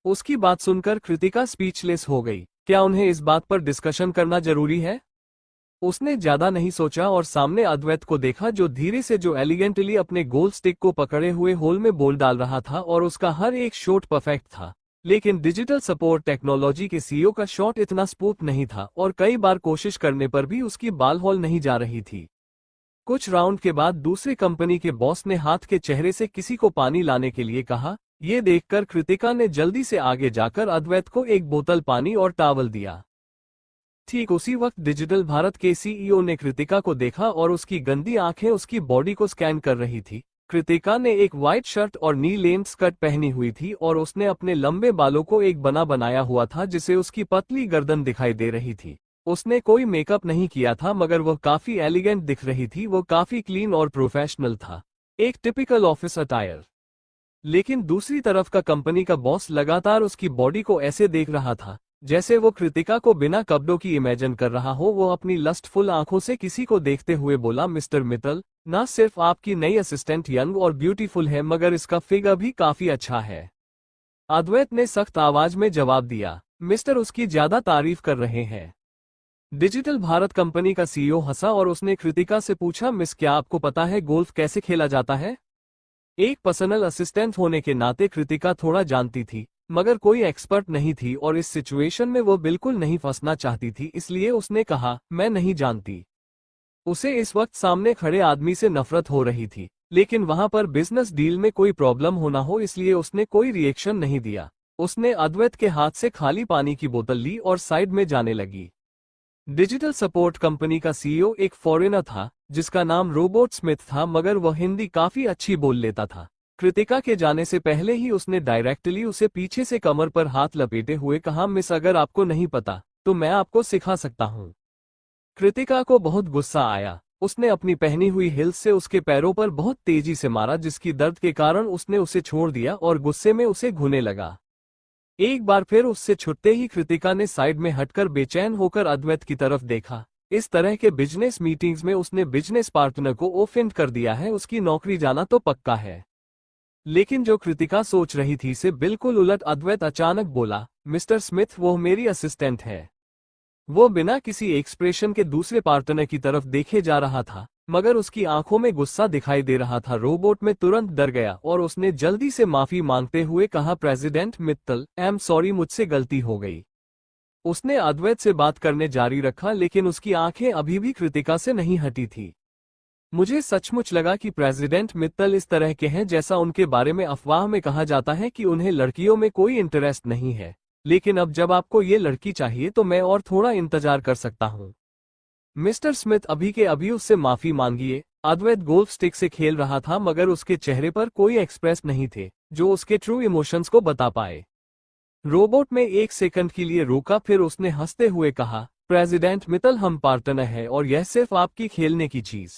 उसकी बात सुनकर कृतिका स्पीचलेस हो गई। क्या उन्हें इस बात पर डिस्कशन करना जरूरी है? उसने ज्यादा नहीं सोचा और सामने अद्वैत को देखा, जो धीरे से, जो एलिगेंटली अपने गोल स्टिक को पकड़े हुए होल में बॉल डाल रहा था और उसका हर एक शॉट परफेक्ट था। लेकिन डिजिटल सपोर्ट टेक्नोलॉजी के CEO का शॉट इतना स्मूथ नहीं था और कई बार कोशिश करने पर भी उसकी बाल हॉल नहीं जा रही थी। कुछ राउंड के बाद दूसरी कंपनी के बॉस ने हाथ के चेहरे से किसी को पानी लाने के लिए कहा। ये देखकर कृतिका ने जल्दी से आगे जाकर अद्वैत को एक बोतल पानी और टॉवल दिया। ठीक उसी वक्त डिजिटल भारत के CEO ने कृतिका को देखा और उसकी गंदी आंखें उसकी बॉडी को स्कैन कर रही थी। कृतिका ने एक व्हाइट शर्ट और नी लेंथ स्कर्ट पहनी हुई थी और उसने अपने लंबे बालों को एक बना बनाया हुआ था, जिसे उसकी पतली गर्दन दिखाई दे रही थी। उसने कोई मेकअप नहीं किया था, मगर वह काफी एलिगेंट दिख रही थी। वो काफी क्लीन और प्रोफेशनल था, एक टिपिकल ऑफिस अटायर। लेकिन दूसरी तरफ का कंपनी का बॉस लगातार उसकी बॉडी को ऐसे देख रहा था जैसे वो कृतिका को बिना कपड़ों की इमेजिन कर रहा हो। वो अपनी लस्टफुल आंखों से किसी को देखते हुए बोला, मिस्टर मित्तल, ना सिर्फ आपकी नई असिस्टेंट यंग और ब्यूटीफुल है, मगर इसका फिगर भी काफी अच्छा है। अद्वैत ने सख्त आवाज में जवाब दिया, मिस्टर उसकी ज्यादा तारीफ कर रहे हैं। डिजिटल भारत कंपनी का CEO हंसा और उसने कृतिका से पूछा, मिस, क्या आपको पता है गोल्फ कैसे खेला जाता है? एक पर्सनल असिस्टेंट होने के नाते कृतिका थोड़ा जानती थी, मगर कोई एक्सपर्ट नहीं थी और इस सिचुएशन में वो बिल्कुल नहीं फंसना चाहती थी, इसलिए उसने कहा, मैं नहीं जानती। उसे इस वक्त सामने खड़े आदमी से नफरत हो रही थी, लेकिन वहां पर बिजनेस डील में कोई प्रॉब्लम होना हो, इसलिए उसने कोई रिएक्शन नहीं दिया। उसने अद्वैत के हाथ से खाली पानी की बोतल ली और साइड में जाने लगी। डिजिटल सपोर्ट कंपनी का CEO एक फॉरेनर था जिसका नाम रोबोट स्मिथ था, मगर वह हिंदी काफी अच्छी बोल लेता था। कृतिका के जाने से पहले ही उसने डायरेक्टली उसे पीछे से कमर पर हाथ लपेटे हुए कहा, मिस, अगर आपको नहीं पता तो मैं आपको सिखा सकता हूँ। कृतिका को बहुत गुस्सा आया। उसने अपनी पहनी हुई हिल्स से उसके पैरों पर बहुत तेजी से मारा, जिसकी दर्द के कारण उसने उसे छोड़ दिया और गुस्से में उसे घूने लगा। एक बार फिर उससे छुटते ही कृतिका ने साइड में हटकर बेचैन होकर अद्वैत की तरफ देखा। इस तरह के बिजनेस मीटिंग्स में उसने बिजनेस पार्टनर को ऑफेंड कर दिया है, उसकी नौकरी जाना तो पक्का है। लेकिन जो कृतिका सोच रही थी से बिल्कुल उलट अद्वैत अचानक बोला, मिस्टर स्मिथ, वो मेरी असिस्टेंट है। वो बिना किसी एक्सप्रेशन के दूसरे पार्टनर की तरफ देखे जा रहा था, मगर उसकी आंखों में गुस्सा दिखाई दे रहा था। रोबोट में तुरंत डर गया और उसने जल्दी से माफी मांगते हुए कहा, president Mittal, I am sorry, मुझसे गलती हो गई। उसने अद्वैत से बात करने जारी रखा, लेकिन उसकी आंखें अभी भी कृतिका से नहीं हटी थी। मुझे सचमुच लगा कि प्रेसिडेंट मित्तल इस तरह के हैं जैसा उनके बारे में अफवाह में कहा जाता है कि उन्हें लड़कियों में कोई इंटरेस्ट नहीं है, लेकिन अब जब आपको ये लड़की चाहिए तो मैं और थोड़ा इंतजार कर सकता हूँ। मिस्टर स्मिथ, अभी के अभी उससे माफी मांगिए। अद्वैत गोल्फ स्टिक से खेल रहा था, मगर उसके चेहरे पर कोई एक्सप्रेस नहीं थे जो उसके ट्रू इमोशंस को बता पाए। रोबोट में एक सेकंड के लिए रोका, फिर उसने हंसते हुए कहा, प्रेसिडेंट मित्तल, हम पार्टनर हैं और यह सिर्फ आपकी खेलने की चीज।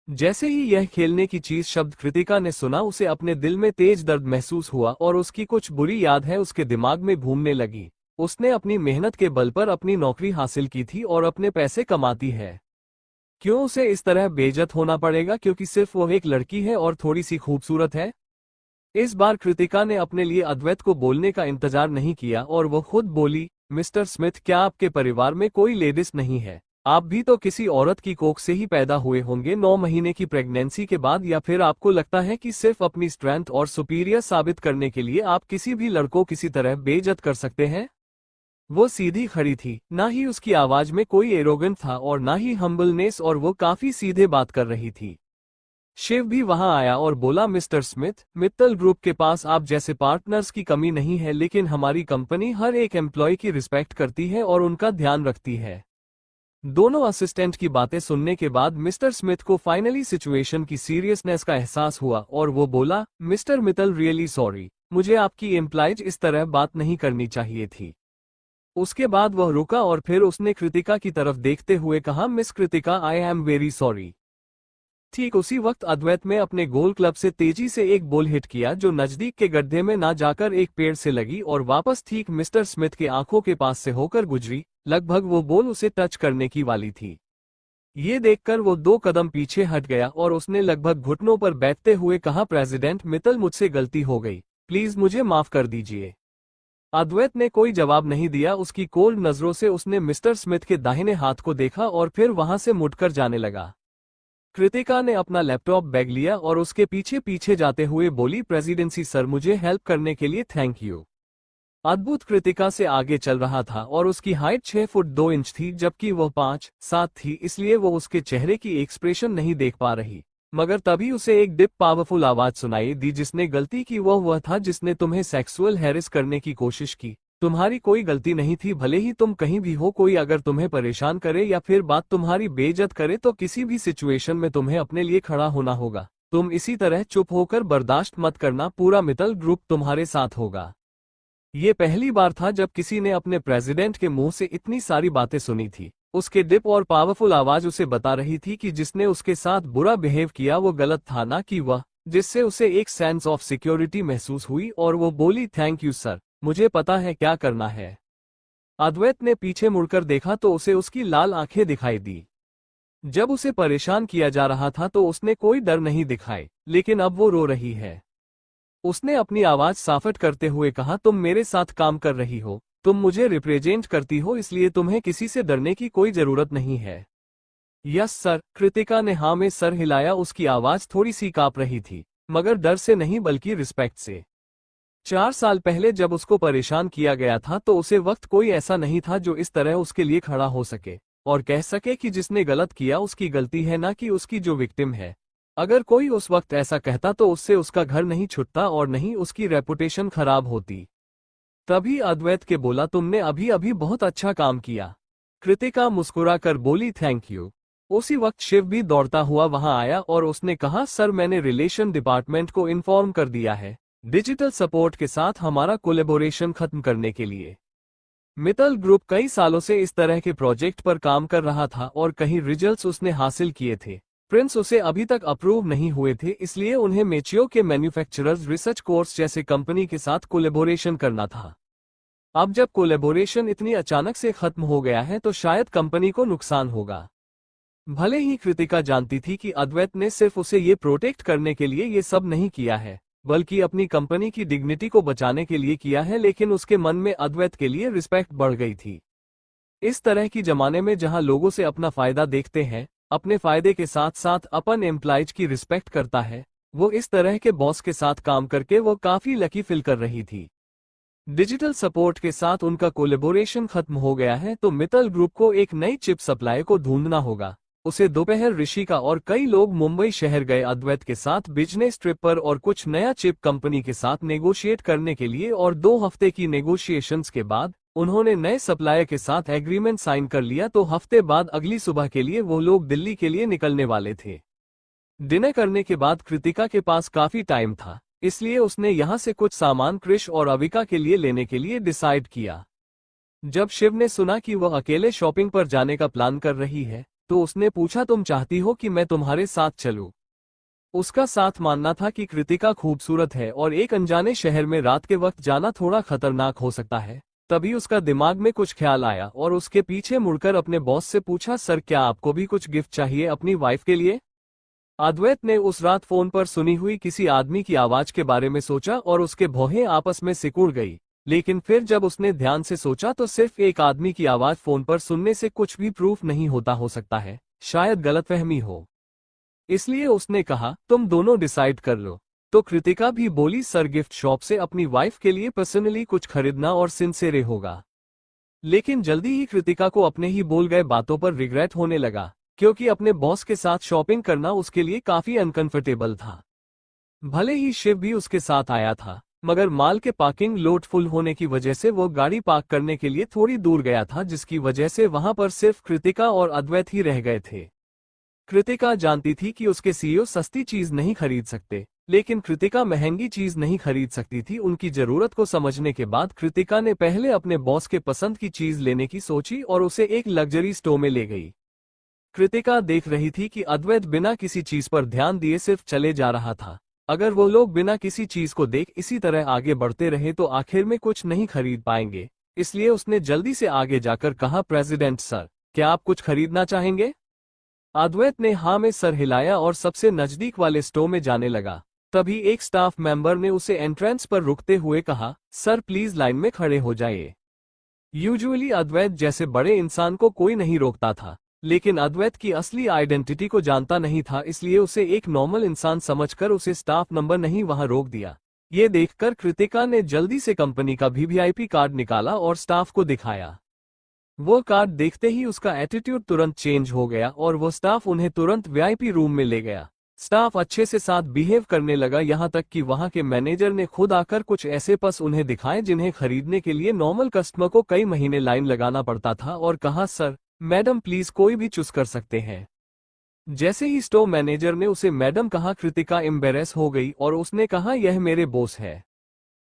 जैसे ही यह खेलने की चीज शब्द कृतिका ने सुना, उसे अपने दिल में तेज दर्द महसूस हुआ और उसकी कुछ बुरी याद है उसके दिमाग में घूमने लगी। उसने अपनी मेहनत के बल पर अपनी नौकरी हासिल की थी और अपने पैसे कमाती है। क्यों उसे इस तरह बेइज्जत होना पड़ेगा क्योंकि सिर्फ वो एक लड़की है और थोड़ी सी खूबसूरत है? इस बार कृतिका ने अपने लिए अद्वैत को बोलने का इंतजार नहीं किया और वो खुद बोली, मिस्टर स्मिथ, क्या आपके परिवार में कोई लेडीज नहीं है? आप भी तो किसी औरत की कोख से ही पैदा हुए होंगे 9 महीने की प्रेगनेंसी के बाद, या फिर आपको लगता है कि सिर्फ अपनी स्ट्रेंथ और सुपीरियर साबित करने के लिए आप किसी भी लड़को किसी तरह बेइज्जत कर सकते हैं? वो सीधी खड़ी थी, ना ही उसकी आवाज में कोई एरोगेंट था और ना ही हम्बलनेस, और वो काफी सीधे बात कर रही थी। शिव भी वहां आया और बोला, मिस्टर स्मिथ, मित्तल ग्रुप के पास आप जैसे पार्टनर्स की कमी नहीं है, लेकिन हमारी कंपनी हर एक एम्प्लॉय की रिस्पेक्ट करती है और उनका ध्यान रखती है। दोनों असिस्टेंट की बातें सुनने के बाद मिस्टर स्मिथ को फाइनली सिचुएशन की सीरियसनेस का एहसास हुआ और वो बोला, मिस्टर मित्तल, रियली सॉरी, मुझे आपकी एम्प्लॉयज इस तरह बात नहीं करनी चाहिए थी। उसके बाद वह रुका और फिर उसने कृतिका की तरफ देखते हुए कहा, miss Kritika, I am very sorry. ठीक उसी वक्त अद्वैत ने अपने गोल क्लब से तेजी से एक बॉल हिट किया जो नजदीक के गड्ढे में ना जाकर एक पेड़ से लगी और वापस ठीक मिस्टर स्मिथ के आंखों के पास से होकर गुजरी। लगभग वो बॉल उसे टच करने की वाली थी। ये देखकर वो 2 कदम पीछे हट गया और उसने लगभग घुटनों पर बैठते हुए कहा, प्रेसिडेंट मित्तल, मुझसे गलती हो गई, प्लीज मुझे माफ कर दीजिए। अद्वैत ने कोई जवाब नहीं दिया। उसकी कोल्ड नजरों से उसने मिस्टर स्मिथ के दाहिने हाथ को देखा और फिर वहां से मुड़कर जाने लगा। कृतिका ने अपना लैपटॉप बैग लिया और उसके पीछे पीछे जाते हुए बोली, प्रेसिडेंसी सर, मुझे हेल्प करने के लिए थैंक यू। अद्भुत कृतिका से आगे चल रहा था और उसकी हाइट 6 फुट 2 इंच थी, जबकि वह 5-7 थी, इसलिए वो उसके चेहरे की एक्सप्रेशन नहीं देख पा रही। मगर तभी उसे एक डिप पावरफुल आवाज सुनाई दी, जिसने गलती की वह था जिसने तुम्हें सेक्सुअल हैरेस करने की कोशिश की। तुम्हारी कोई गलती नहीं थी, भले ही तुम कहीं भी हो, कोई अगर तुम्हें परेशान करे या फिर बात तुम्हारी बेइज्जत करे तो किसी भी सिचुएशन में तुम्हें अपने लिए खड़ा होना होगा। तुम इसी तरह चुप होकर बर्दाश्त मत करना, पूरा मित्तल ग्रुप तुम्हारे साथ होगा। ये पहली बार था जब किसी ने अपने प्रेसिडेंट के मुंह से इतनी सारी बातें सुनी थी। उसके डिप और पावरफुल आवाज उसे बता रही थी कि जिसने उसके साथ बुरा बिहेव किया वो गलत था, ना कि वह, जिससे उसे एक सेंस ऑफ सिक्योरिटी महसूस हुई और वो बोली, थैंक यू सर, मुझे पता है क्या करना है। अद्वैत ने पीछे मुड़कर देखा तो उसे उसकी लाल आंखें दिखाई दी। जब उसे परेशान किया जा रहा था तो उसने कोई डर नहीं दिखाए, लेकिन अब वो रो रही है। उसने अपनी आवाज साफट करते हुए कहा, तुम मेरे साथ काम कर रही हो, तुम मुझे रिप्रेजेंट करती हो, इसलिए तुम्हें किसी से डरने की कोई जरूरत नहीं है। यस सर, कृतिका ने हाँ में सर हिलाया। उसकी आवाज थोड़ी सी कांप रही थी, मगर डर से नहीं बल्कि रिस्पेक्ट से। 4 साल पहले जब उसको परेशान किया गया था तो उसे वक्त कोई ऐसा नहीं था जो इस तरह उसके लिए खड़ा हो सके और कह सके कि जिसने गलत किया उसकी गलती है, ना कि उसकी जो विक्टिम है। अगर कोई उस वक्त ऐसा कहता तो उससे उसका घर नहीं छूटता और नहीं उसकी रेपुटेशन खराब होती। तभी अद्वैत के बोला, तुमने अभी अभी बहुत अच्छा काम किया। कृतिका मुस्कुराकर बोली, थैंक यू। उसी वक्त शिव भी दौड़ता हुआ वहां आया और उसने कहा, सर, मैंने रिलेशन डिपार्टमेंट को इन्फॉर्म कर दिया है डिजिटल सपोर्ट के साथ हमारा कोलैबोरेशन खत्म करने के लिए। मित्तल ग्रुप कई सालों से इस तरह के प्रोजेक्ट पर काम कर रहा था और कई रिजल्ट्स उसने हासिल किए थे। प्रिंस उसे अभी तक अप्रूव नहीं हुए थे, इसलिए उन्हें मेचियो के मैन्युफैक्चरर्स रिसर्च कोर्स जैसे कंपनी के साथ कोलैबोरेशन करना था। अब जब कोलैबोरेशन इतनी अचानक से खत्म हो गया है तो शायद कंपनी को नुकसान होगा। भले ही कृतिका जानती थी कि अद्वैत ने सिर्फ उसे ये प्रोटेक्ट करने के लिए ये सब नहीं किया है, बल्कि अपनी कंपनी की डिग्निटी को बचाने के लिए किया है, लेकिन उसके मन में अद्वैत के लिए रिस्पेक्ट बढ़ गई थी। इस तरह की जमाने में जहां लोगों से अपना फायदा देखते हैं, अपने फायदे के साथ साथ अपन एम्प्लॉयज की रिस्पेक्ट करता है, वो इस तरह के बॉस के साथ काम करके वो काफी लकी फील कर रही थी। डिजिटल सपोर्ट के साथ उनका कोलेबोरेशन खत्म हो गया है, तो मित्तल ग्रुप को एक नई चिप सप्लाई को ढूंढना होगा। उसे दोपहर ऋषिका और कई लोग मुंबई शहर गए अद्वैत के साथ बिजनेस ट्रिप पर और कुछ नया चिप कंपनी के साथ नेगोशिएट करने के लिए, और 2 हफ्ते की नेगोशिएशंस के बाद उन्होंने नए सप्लायर के साथ एग्रीमेंट साइन कर लिया। तो हफ्ते बाद अगली सुबह के लिए वो लोग दिल्ली के लिए निकलने वाले थे। डिनर करने के बाद कृतिका के पास काफी टाइम था, इसलिए उसने यहाँ से कुछ सामान क्रिश और अविका के लिए लेने के लिए डिसाइड किया। जब शिव ने सुना कि वह अकेले शॉपिंग पर जाने का प्लान कर रही है, तो उसने पूछा, तुम चाहती हो कि मैं तुम्हारे साथ चलूं? उसका साथ मानना था कि कृतिका खूबसूरत है और एक अनजाने शहर में रात के वक्त जाना थोड़ा खतरनाक हो सकता है। तभी उसका दिमाग में कुछ ख्याल आया और उसके पीछे मुड़कर अपने बॉस से पूछा, सर क्या आपको भी कुछ गिफ्ट चाहिए अपनी वाइफ के लिए? अद्वैत ने उस रात फोन पर सुनी हुई किसी आदमी की आवाज के बारे में सोचा और उसके भौहें आपस में सिकुड़ गई। लेकिन फिर जब उसने ध्यान से सोचा तो सिर्फ एक आदमी की आवाज फोन पर सुनने से कुछ भी प्रूफ नहीं होता, हो सकता है शायद गलतफहमी हो। इसलिए उसने कहा, तुम दोनों डिसाइड कर लो। तो कृतिका भी बोली, सर गिफ्ट शॉप से अपनी वाइफ के लिए पर्सनली कुछ खरीदना और सिंसेरे होगा। लेकिन जल्दी ही कृतिका को अपने ही बोल गए बातों पर रिग्रेट होने लगा, क्योंकि अपने बॉस के साथ शॉपिंग करना उसके लिए काफी अनकंफर्टेबल था। भले ही शिव भी उसके साथ आया था, मगर माल के पार्किंग लोड फुल होने की वजह से वो गाड़ी पार्क करने के लिए थोड़ी दूर गया था, जिसकी वजह से वहां पर सिर्फ कृतिका और अद्वैत ही रह गए थे। कृतिका जानती थी कि उसके सीईओ सस्ती चीज नहीं खरीद सकते, लेकिन कृतिका महंगी चीज नहीं खरीद सकती थी। उनकी जरूरत को समझने के बाद कृतिका ने पहले अपने बॉस के पसंद की चीज लेने की सोची और उसे एक लग्जरी स्टोर में ले गई। कृतिका देख रही थी कि अद्वैत बिना किसी चीज पर ध्यान दिए सिर्फ चले जा रहा था। अगर वो लोग बिना किसी चीज को देख इसी तरह आगे बढ़ते रहे तो आखिर में कुछ नहीं खरीद पाएंगे। इसलिए उसने जल्दी से आगे जाकर कहा, प्रेसिडेंट सर, क्या आप कुछ खरीदना चाहेंगे? अद्वैत ने हाँ में सर हिलाया और सबसे नजदीक वाले स्टोर में जाने लगा। तभी एक स्टाफ मेंबर ने उसे एंट्रेंस पर रुकते हुए कहा, सर प्लीज लाइन में खड़े हो जाइए। यूजुअली अद्वैत जैसे बड़े इंसान को कोई नहीं रोकता था, लेकिन अद्वैत की असली आइडेंटिटी को जानता नहीं था, इसलिए उसे एक नॉर्मल इंसान समझकर उसे स्टाफ नंबर नहीं वहां रोक दिया। ये देखकर कृतिका ने जल्दी से कंपनी का वीवीआईपी कार्ड निकाला और स्टाफ को दिखाया। वो कार्ड देखते ही उसका एटीट्यूड तुरंत चेंज हो गया और वो स्टाफ उन्हें तुरंत वीआईपी रूम में ले गया। स्टाफ अच्छे से साथ बिहेव करने लगा, यहाँ तक कि वहां के मैनेजर ने खुद आकर कुछ ऐसे पर्स उन्हें दिखाए जिन्हें खरीदने के लिए नॉर्मल कस्टमर को कई महीने लाइन लगाना पड़ता था, और कहा, सर मैडम प्लीज कोई भी चूज कर सकते हैं। जैसे ही स्टोर मैनेजर ने उसे मैडम कहा, कृतिका एम्बेरेस हो गई और उसने कहा, यह मेरे बॉस है।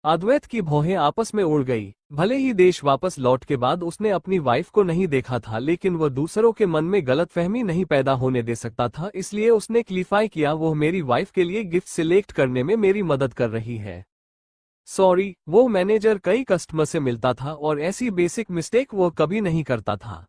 अद्वैत की भौहें आपस में उड़ गई। भले ही देश वापस लौट के बाद उसने अपनी वाइफ को नहीं देखा था, लेकिन वह दूसरों के मन में गलतफहमी नहीं पैदा होने दे सकता था, इसलिए उसने क्लिफाई किया, वो मेरी वाइफ के लिए गिफ्ट सिलेक्ट करने में मेरी मदद कर रही है। सॉरी, वो मैनेजर कई कस्टमर से मिलता था और ऐसी बेसिक मिस्टेक वो कभी नहीं करता था।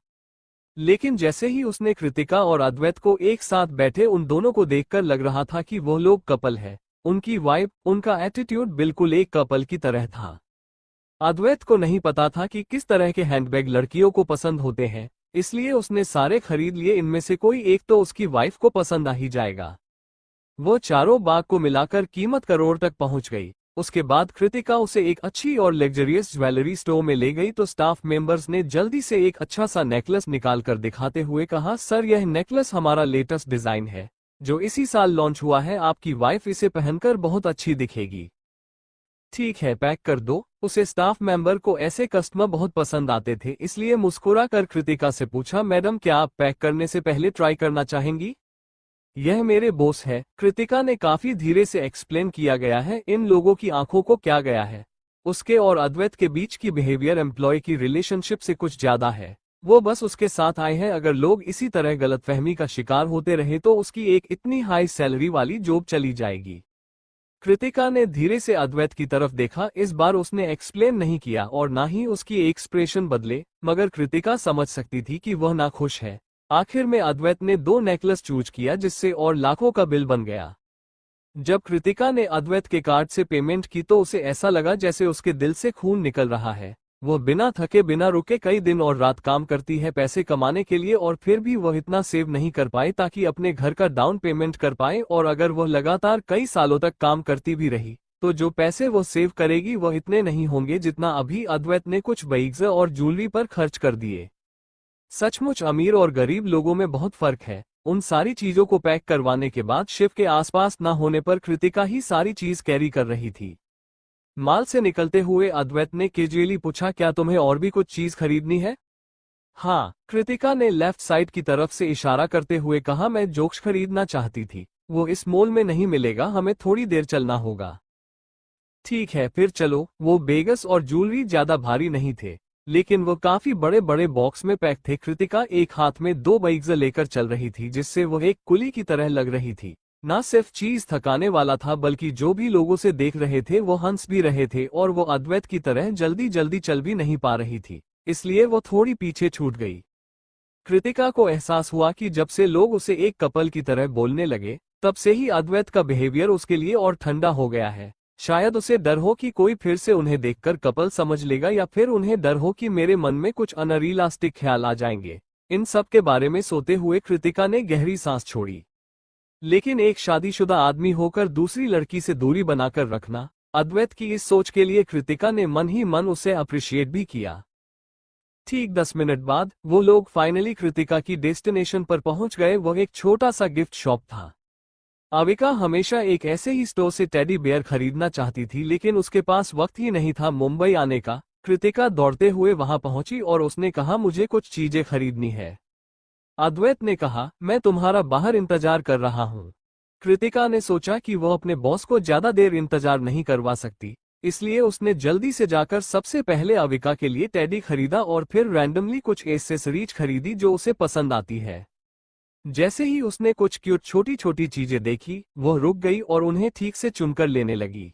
लेकिन जैसे ही उसने कृतिका और अद्वैत को एक साथ बैठे उन दोनों को देखकर लग रहा था कि वो लोग कपल है। उनकी वाइब, उनका एटीट्यूड बिल्कुल एक कपल की तरह था। अद्वैत को नहीं पता था कि किस तरह के हैंडबैग लड़कियों को पसंद होते हैं, इसलिए उसने सारे खरीद लिए। इनमें से कोई एक तो उसकी वाइफ को पसंद आ ही जाएगा। वो चारों बाग को मिलाकर कीमत करोड़ तक पहुंच गई। उसके बाद कृतिका उसे एक अच्छी और लग्जरियस ज्वेलरी स्टोर में ले गई तो स्टाफ मेंबर्स ने जल्दी से एक अच्छा सा नेकलेस निकाल कर दिखाते हुए कहा, सर यह नेकलेस हमारा लेटेस्ट डिजाइन है, जो इसी साल लॉन्च हुआ है। आपकी वाइफ इसे पहनकर बहुत अच्छी दिखेगी। ठीक है, पैक कर दो। उसे स्टाफ मेंबर को ऐसे कस्टमर बहुत पसंद आते थे, इसलिए मुस्कुरा कर कृतिका से पूछा, मैडम क्या आप पैक करने से पहले ट्राई करना चाहेंगी? यह मेरे बॉस है, कृतिका ने काफी धीरे से एक्सप्लेन किया गया है। इन लोगों की आंखों को क्या गया है, उसके और अद्वैत के बीच की बिहेवियर एम्प्लॉय की रिलेशनशिप से कुछ ज्यादा है। वो बस उसके साथ आए हैं। अगर लोग इसी तरह गलतफहमी का शिकार होते रहे तो उसकी एक इतनी हाई सैलरी वाली जॉब चली जाएगी। कृतिका ने धीरे से अद्वैत की तरफ देखा। इस बार उसने एक्सप्लेन नहीं किया और ना ही उसकी एक्सप्रेशन बदले, मगर कृतिका समझ सकती थी कि वह नाखुश है। आखिर में अद्वैत ने 2 नेकलेस चूज किया, जिससे और लाखों का बिल बन गया। जब कृतिका ने अद्वैत के कार्ड से पेमेंट की तो उसे ऐसा लगा जैसे उसके दिल से खून निकल रहा है। वो बिना थके बिना रुके कई दिन और रात काम करती है पैसे कमाने के लिए, और फिर भी वह इतना सेव नहीं कर पाए ताकि अपने घर का डाउन पेमेंट कर पाए। और अगर वह लगातार कई सालों तक काम करती भी रही तो जो पैसे वो सेव करेगी वह इतने नहीं होंगे जितना अभी अद्वैत ने कुछ बाइक्स और ज्वेलरी पर खर्च कर दिए। सचमुच अमीर और गरीब लोगों में बहुत फर्क है। उन सारी चीजों को पैक करवाने के बाद शिव के आसपास न होने पर कृतिका ही सारी चीज कैरी कर रही थी। मॉल से निकलते हुए अद्वैत ने कैजुअली पूछा, क्या तुम्हें और भी कुछ चीज खरीदनी है? हाँ, कृतिका ने लेफ्ट साइड की तरफ से इशारा करते हुए कहा, मैं जोक्स खरीदना चाहती थी। वो इस मॉल में नहीं मिलेगा, हमें थोड़ी देर चलना होगा। ठीक है फिर चलो। वो बेगस और ज्वेलरी ज्यादा भारी नहीं थे, लेकिन वो काफी बड़े बड़े बॉक्स में पैक थे। कृतिका एक हाथ में 2 बाइक्स लेकर चल रही थी, जिससे वो एक कुली की तरह लग रही थी। ना सिर्फ चीज थकाने वाला था बल्कि जो भी लोगों से देख रहे थे वो हंस भी रहे थे, और वो अद्वैत की तरह जल्दी जल्दी चल भी नहीं पा रही थी, इसलिए वो थोड़ी पीछे छूट गई। कृतिका को एहसास हुआ कि जब से लोग उसे एक कपल की तरह बोलने लगे तब से ही अद्वैत का बिहेवियर उसके लिए और ठंडा हो गया है। शायद उसे डर हो कि कोई फिर से उन्हें देखकर कपल समझ लेगा, या फिर उन्हें डर हो कि मेरे मन में कुछ अनरियलिस्टिक ख्याल आ जाएंगे। इन सब के बारे में सोते हुए कृतिका ने गहरी सांस छोड़ी। लेकिन एक शादीशुदा आदमी होकर दूसरी लड़की से दूरी बनाकर रखना, अद्वैत की इस सोच के लिए कृतिका ने मन ही मन उसे अप्रिशिएट भी किया। ठीक 10 मिनट बाद वो लोग फाइनली कृतिका की डेस्टिनेशन पर पहुंच गए। वह एक छोटा सा गिफ्ट शॉप था। अविका हमेशा एक ऐसे ही स्टोर से टेडी बेयर खरीदना चाहती थी, लेकिन उसके पास वक्त ही नहीं था मुंबई आने का। कृतिका दौड़ते हुए वहां पहुंची और उसने कहा, मुझे कुछ चीजें खरीदनी है। अद्वैत ने कहा, मैं तुम्हारा बाहर इंतजार कर रहा हूं। कृतिका ने सोचा कि वह अपने बॉस को ज्यादा देर इंतजार नहीं करवा सकती, इसलिए उसने जल्दी से जाकर सबसे पहले अविका के लिए टेडी खरीदा और फिर रैंडमली कुछ एसेसरीज खरीदी जो उसे पसंद आती है। जैसे ही उसने कुछ क्यूट छोटी छोटी चीजें देखी, वह रुक गई और उन्हें ठीक से चुनकर लेने लगी।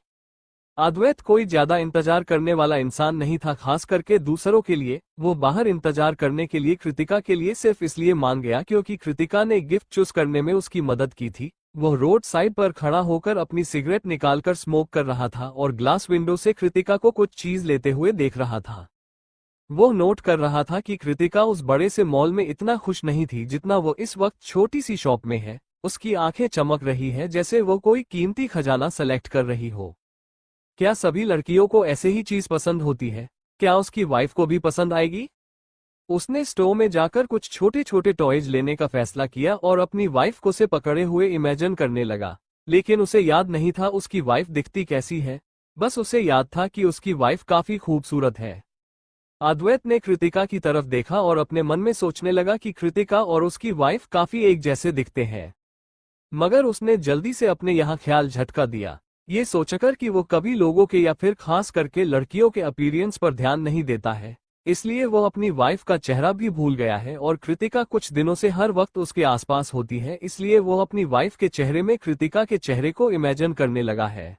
अद्वैत कोई ज्यादा इंतजार करने वाला इंसान नहीं था, खास करके दूसरों के लिए। वो बाहर इंतजार करने के लिए कृतिका के लिए सिर्फ इसलिए मान गया क्योंकि कृतिका ने गिफ्ट चूज करने में उसकी मदद की थी। वह रोड साइड पर खड़ा होकर अपनी सिगरेट निकालकर स्मोक कर रहा था और ग्लास विंडो से कृतिका को कुछ चीज लेते हुए देख रहा था। वो नोट कर रहा था कि कृतिका उस बड़े से मॉल में इतना खुश नहीं थी जितना वो इस वक्त छोटी सी शॉप में है। उसकी आंखें चमक रही है जैसे वो कोई कीमती खजाना सेलेक्ट कर रही हो। क्या सभी लड़कियों को ऐसे ही चीज पसंद होती है? क्या उसकी वाइफ को भी पसंद आएगी? उसने स्टोर में जाकर कुछ छोटे छोटे टॉयज लेने का फैसला किया और अपनी वाइफ को से पकड़े हुए इमेजिन करने लगा। लेकिन उसे याद नहीं था उसकी वाइफ दिखती कैसी है, बस उसे याद था कि उसकी वाइफ काफी खूबसूरत है। अद्वैत ने कृतिका की तरफ देखा और अपने मन में सोचने लगा कि कृतिका और उसकी वाइफ काफी एक जैसे दिखते हैं। मगर उसने जल्दी से अपने यहाँ ख्याल झटका दिया, ये सोचकर कि वो कभी लोगों के या फिर खास करके लड़कियों के अपीयरेंस पर ध्यान नहीं देता है, इसलिए वो अपनी वाइफ का चेहरा भी भूल गया है। और कृतिका कुछ दिनों से हर वक्त उसके आसपास होती है, इसलिए वो अपनी वाइफ के चेहरे में कृतिका के चेहरे को इमेजिन करने लगा है।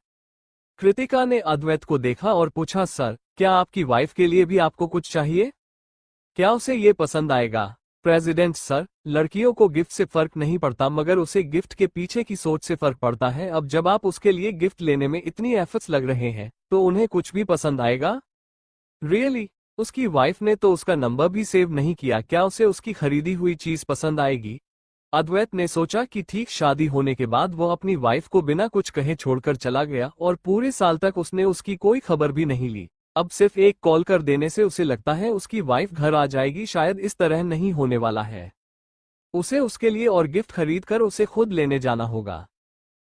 कृतिका ने अद्वैत को देखा और पूछा, सर, क्या आपकी वाइफ के लिए भी आपको कुछ चाहिए? क्या उसे ये पसंद आएगा? प्रेसिडेंट सर, लड़कियों को गिफ्ट से फर्क नहीं पड़ता, मगर उसे गिफ्ट के पीछे की सोच से फर्क पड़ता है। अब जब आप उसके लिए गिफ्ट लेने में इतनी एफर्ट्स लग रहे हैं तो उन्हें कुछ भी पसंद आएगा? रियली? उसकी वाइफ ने तो उसका नंबर भी सेव नहीं किया, क्या उसे उसकी खरीदी हुई चीज पसंद आएगी? अद्वैत ने सोचा कि ठीक शादी होने के बाद वो अपनी वाइफ को बिना कुछ कहे छोड़कर चला गया और पूरे साल तक उसने उसकी कोई खबर भी नहीं ली। अब सिर्फ एक कॉल कर देने से उसे लगता है उसकी वाइफ घर आ जाएगी। शायद इस तरह नहीं होने वाला है। उसे उसके लिए और गिफ्ट खरीद कर उसे खुद लेने जाना होगा।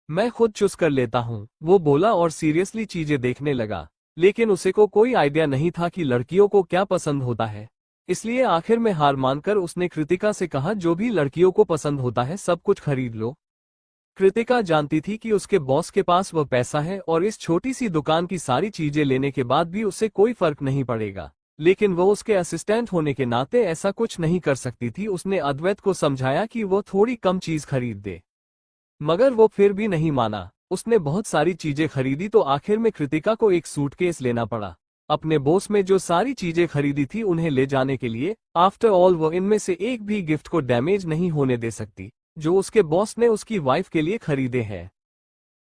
मैं खुद चूज कर लेता हूँ, वो बोला और सीरियसली चीजें देखने लगा। लेकिन उसे को कोई आइडिया नहीं था कि लड़कियों को क्या पसंद होता है, इसलिए आखिर में हार मानकर उसने कृतिका से कहा, जो भी लड़कियों को पसंद होता है सब कुछ खरीद लो। कृतिका जानती थी कि उसके बॉस के पास वह पैसा है और इस छोटी सी दुकान की सारी चीजें लेने के बाद भी उसे कोई फर्क नहीं पड़ेगा, लेकिन वो उसके असिस्टेंट होने के नाते ऐसा कुछ नहीं कर सकती थी। उसने अद्वैत को समझाया कि वो थोड़ी कम चीज खरीद दे, मगर वो फिर भी नहीं माना। उसने बहुत सारी चीजें खरीदी तो आखिर में कृतिका को एक सूटकेस लेना पड़ा। अपने बॉस में जो सारी चीजें खरीदी थी उन्हें ले जाने के लिए। आफ्टर ऑल वो इनमें से एक भी गिफ्ट को डैमेज नहीं होने दे सकती जो उसके बॉस ने उसकी वाइफ के लिए खरीदे हैं।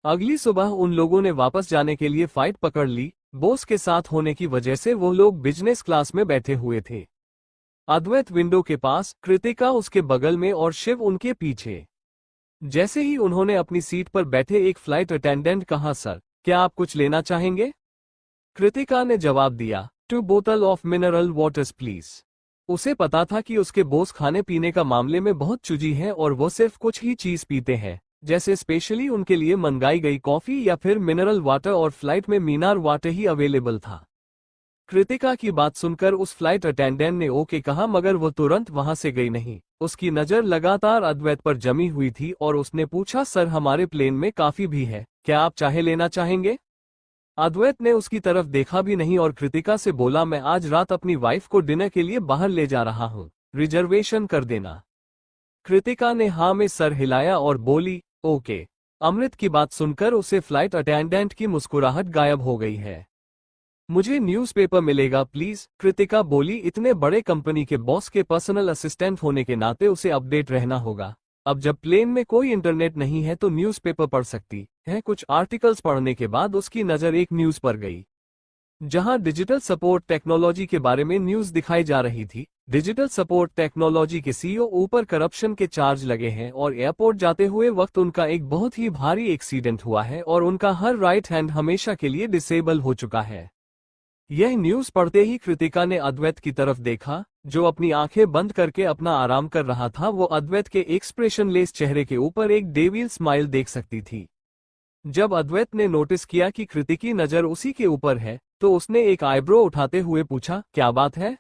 अगली सुबह उन लोगों ने वापस जाने के लिए फ्लाइट पकड़ ली। बॉस के साथ होने की वजह से वो लोग बिजनेस क्लास में बैठे हुए थे। अद्वैत विंडो के पास, कृतिका उसके बगल में और शिव उनके पीछे। जैसे ही उन्होंने अपनी सीट पर बैठे एक फ्लाइट अटेंडेंट कहा, सर क्या आप कुछ लेना चाहेंगे? कृतिका ने जवाब दिया, 2 बोतल ऑफ मिनरल वाटर्स प्लीज। उसे पता था कि उसके बॉस खाने पीने का मामले में बहुत चूजी हैं और वो सिर्फ कुछ ही चीज पीते हैं, जैसे स्पेशली उनके लिए मंगाई गई कॉफी या फिर मिनरल वाटर, और फ्लाइट में मिनरल वाटर ही अवेलेबल था। कृतिका की बात सुनकर उस फ्लाइट अटेंडेंट ने ओके कहा, मगर वो तुरंत वहां से गई नहीं। उसकी नजर लगातार अद्वैत पर जमी हुई थी और उसने पूछा, सर हमारे प्लेन में काफी भी है, क्या आप चाय लेना चाहेंगे? अद्वैत ने उसकी तरफ देखा भी नहीं और कृतिका से बोला, मैं आज रात अपनी वाइफ को डिनर के लिए बाहर ले जा रहा हूँ, रिजर्वेशन कर देना। कृतिका ने हाँ में सर हिलाया और बोली, ओके। अमृत की बात सुनकर उसे फ्लाइट अटेंडेंट की मुस्कुराहट गायब हो गई है। मुझे न्यूज़पेपर मिलेगा प्लीज, कृतिका बोली। इतने बड़े कंपनी के बॉस के पर्सनल असिस्टेंट होने के नाते उसे अपडेट रहना होगा। अब जब प्लेन में कोई इंटरनेट नहीं है तो न्यूज़पेपर पढ़ सकती है। कुछ आर्टिकल्स पढ़ने के बाद उसकी नज़र एक न्यूज़ पर गई, जहां डिजिटल सपोर्ट टेक्नोलॉजी के बारे में न्यूज़ दिखाई जा रही थी। डिजिटल सपोर्ट टेक्नोलॉजी के सीईओ ऊपर करप्शन के चार्ज लगे हैं और एयरपोर्ट जाते हुए वक्त उनका एक बहुत ही भारी एक्सीडेंट हुआ है और उनका हर राइट हैंड हमेशा के लिए डिसेबल हो चुका है। यह न्यूज़ पढ़ते ही कृतिका ने अद्वैत की तरफ देखा, जो अपनी आंखें बंद करके अपना आराम कर रहा था। वो अद्वैत के एक्सप्रेशनलेस चेहरे के ऊपर एक डेविल स्माइल देख सकती थी। जब अद्वैत ने नोटिस किया कि कृति की नज़र उसी के ऊपर है, तो उसने एक आईब्रो उठाते हुए पूछा, क्या बात है?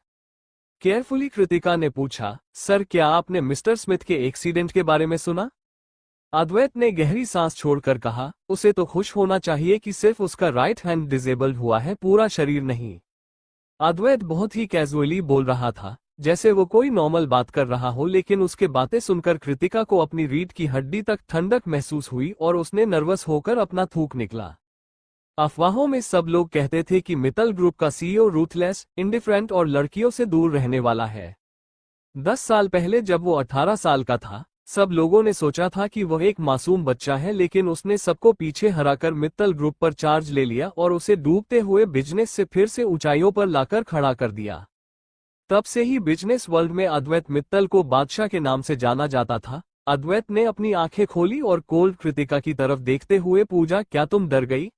केयरफुली कृतिका ने पूछा, सर क्या आपने मिस्टर स्मिथ के एक्सीडेंट के बारे में सुना? अद्वैत ने गहरी सांस छोड़कर कहा, उसे तो खुश होना चाहिए कि सिर्फ उसका राइट हैंड डिसेबल्ड हुआ है, पूरा शरीर नहीं। अद्वैत बहुत ही कैजुअली बोल रहा था, जैसे वो कोई नॉर्मल बात कर रहा हो, लेकिन उसके बातें सुनकर कृतिका को अपनी रीढ़ की हड्डी तक ठंडक महसूस हुई और उसने नर्वस होकर अपना थूक निकला। अफवाहों में सब लोग कहते थे कि मित्तल ग्रुप का सीईओ रूथलेस, इंडिफरेंट और लड़कियों से दूर रहने वाला है। 10 साल पहले जब वो 18 साल का था, सब लोगों ने सोचा था कि वह एक मासूम बच्चा है, लेकिन उसने सबको पीछे हराकर मित्तल ग्रुप पर चार्ज ले लिया और उसे डूबते हुए बिजनेस से फिर से ऊंचाइयों पर लाकर खड़ा कर दिया। तब से ही बिजनेस वर्ल्ड में अद्वैत मित्तल को बादशाह के नाम से जाना जाता था। अद्वैत ने अपनी आंखें खोली और कोल्ड कृतिका की तरफ देखते हुए पूछा, क्या तुम डर गई?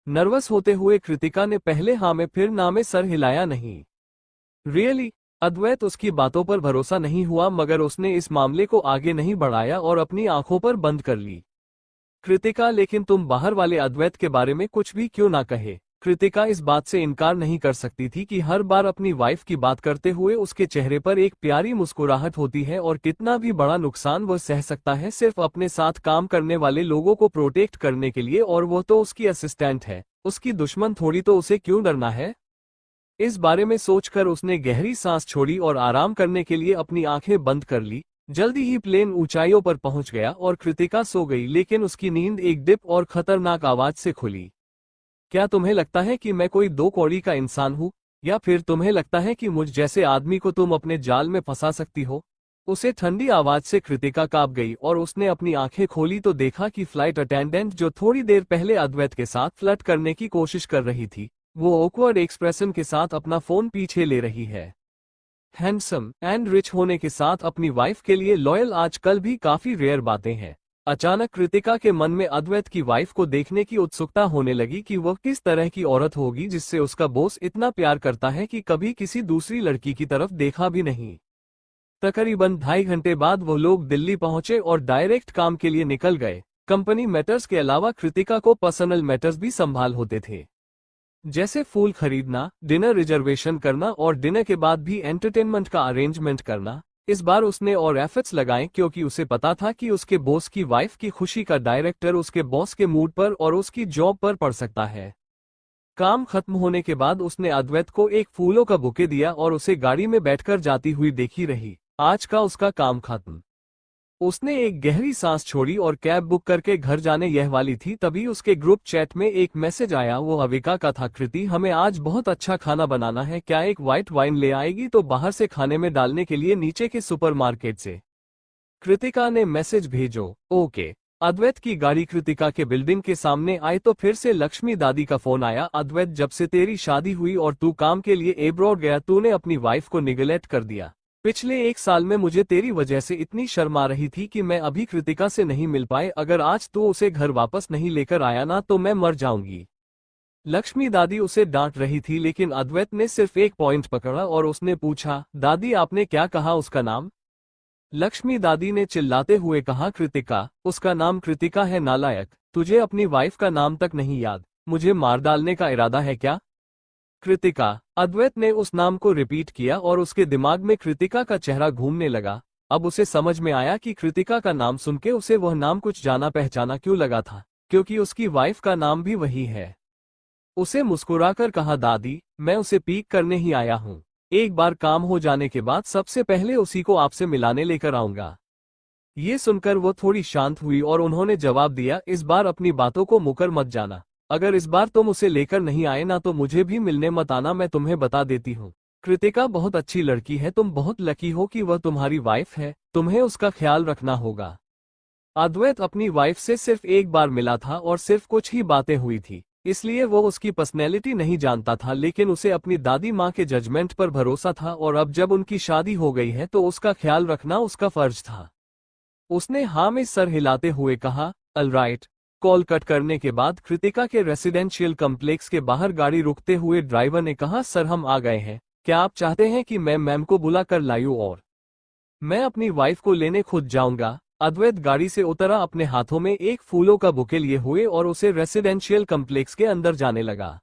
नर्वस होते हुए कृतिका ने पहले हाँ में फिर ना में सर हिलाया नहीं। रियली? अद्वैत उसकी बातों पर भरोसा नहीं हुआ, मगर उसने इस मामले को आगे नहीं बढ़ाया और अपनी आंखों पर बंद कर ली। कृतिका, लेकिन तुम बाहर वाले अद्वैत के बारे में कुछ भी क्यों ना कहे? कृतिका इस बात से इनकार नहीं कर सकती थी कि हर बार अपनी वाइफ की बात करते हुए उसके चेहरे पर एक प्यारी मुस्कुराहट होती है, और कितना भी बड़ा नुकसान वह सह सकता है सिर्फ अपने साथ काम करने वाले लोगों को प्रोटेक्ट करने के लिए, और वो तो उसकी असिस्टेंट है, उसकी दुश्मन थोड़ी, तो उसे क्यों डरना है? इस बारे में सोचकर उसने गहरी सांस छोड़ी और आराम करने के लिए अपनी आंखें बंद कर ली। जल्दी ही प्लेन ऊंचाइयों पर पहुंच गया और कृतिका सो गई, लेकिन उसकी नींद एक डिप और खतरनाक आवाज से खुली। क्या तुम्हें लगता है कि मैं कोई 2 कौड़ी का इंसान हूं, या फिर तुम्हें लगता है कि मुझ जैसे आदमी को तुम अपने जाल में फंसा सकती हो? उसे ठंडी आवाज से कृतिका कांप गई और उसने अपनी आंखें खोली तो देखा कि फ्लाइट अटेंडेंट, जो थोड़ी देर पहले अद्वैत के साथ फ्लर्ट करने की कोशिश कर रही थी, वो ऑकवर्ड एक्सप्रेशन के साथ अपना फोन पीछे ले रही है। हैंडसम एंड रिच होने के साथ अपनी वाइफ के लिए लॉयल आजकल भी काफी रेयर बातें हैं। अचानक कृतिका के मन में अद्वैत की वाइफ को देखने की उत्सुकता होने लगी कि वह किस तरह की औरत होगी जिससे उसका बॉस इतना प्यार करता है कि कभी किसी दूसरी लड़की की तरफ देखा भी नहीं। तकरीबन 2.5 घंटे बाद वो लोग दिल्ली पहुंचे और डायरेक्ट काम के लिए निकल गए। कंपनी मैटर्स के अलावा कृतिका को पर्सनल मैटर्स भी संभाल होते थे, जैसे फूल खरीदना, डिनर रिजर्वेशन करना और डिनर के बाद भी एंटरटेनमेंट का अरेंजमेंट करना। इस बार उसने और एफर्ट्स लगाए क्योंकि उसे पता था कि उसके बॉस की वाइफ की खुशी का डायरेक्टर उसके बॉस के मूड पर और उसकी जॉब पर पड़ सकता है। काम खत्म होने के बाद उसने अद्वैत को एक फूलों का बुके दिया और उसे गाड़ी में बैठकर जाती हुई देखी रही। आज का उसका काम खत्म। उसने एक गहरी सांस छोड़ी और कैब बुक करके घर जाने यह वाली थी, तभी उसके ग्रुप चैट में एक मैसेज आया। वो अविका का था। कृति, हमें आज बहुत अच्छा खाना बनाना है, क्या एक व्हाइट वाइन ले आएगी तो बाहर से खाने में डालने के लिए नीचे के सुपरमार्केट से? कृतिका ने मैसेज भेजो, ओके। अद्वैत की गाड़ी कृतिका के बिल्डिंग के सामने आई तो फिर से लक्ष्मी दादी का फोन आया। अद्वैत, जब से तेरी शादी हुई और तू काम के लिए एब्रॉड गया, तूने अपनी वाइफ को निगलेक्ट कर दिया। पिछले 1 साल में मुझे तेरी वजह से इतनी शर्म आ रही थी कि मैं अभी कृतिका से नहीं मिल पाए। अगर आज तू उसे घर वापस नहीं लेकर आया ना तो मैं मर जाऊंगी। लक्ष्मी दादी उसे डांट रही थी, लेकिन अद्वैत ने सिर्फ एक पॉइंट पकड़ा और उसने पूछा, दादी आपने क्या कहा उसका नाम? लक्ष्मी दादी ने चिल्लाते हुए कहा, कृतिका। उसका नाम कृतिका है नालायक। तुझे अपनी वाइफ का नाम तक नहीं याद? मुझे मार डालने का इरादा है क्या? कृतिका। अद्वैत ने उस नाम को रिपीट किया और उसके दिमाग में कृतिका का चेहरा घूमने लगा। अब उसे समझ में आया कि कृतिका का नाम सुनके उसे वह नाम कुछ जाना पहचाना क्यों लगा था, क्योंकि उसकी वाइफ का नाम भी वही है। उसे मुस्कुराकर कहा, दादी मैं उसे पीक करने ही आया हूँ। एक बार काम हो जाने के बाद सबसे पहले उसी को आपसे मिलाने लेकर आऊंगा। ये सुनकर वो थोड़ी शांत हुई और उन्होंने जवाब दिया, इस बार अपनी बातों को मुकर मत जाना। अगर इस बार तुम उसे लेकर नहीं आए ना तो मुझे भी मिलने मत आना, मैं तुम्हें बता देती हूँ। कृतिका बहुत अच्छी लड़की है, तुम बहुत लकी हो कि वह तुम्हारी वाइफ है, तुम्हें उसका ख्याल रखना होगा। अद्वैत अपनी वाइफ से सिर्फ एक बार मिला था और सिर्फ कुछ ही बातें हुई थी, इसलिए वो उसकी पर्सनैलिटी नहीं जानता था, लेकिन उसे अपनी दादी माँ के जजमेंट पर भरोसा था और अब जब उनकी शादी हो गई है तो उसका ख्याल रखना उसका फर्ज था। उसने हाँ में सर हिलाते हुए कहा, ऑलराइट। कॉल कट करने के बाद कृतिका के रेसिडेंशियल कॉम्प्लेक्स के बाहर गाड़ी रुकते हुए ड्राइवर ने कहा, सर हम आ गए हैं। क्या आप चाहते हैं कि मैं मैम को बुला कर लायूं और मैं अपनी वाइफ को लेने खुद जाऊंगा? अद्वैत गाड़ी से उतरा, अपने हाथों में एक फूलों का बुके लिए हुए और उसे रेसिडेंशियल कॉम्प्लेक्स के अंदर जाने लगा।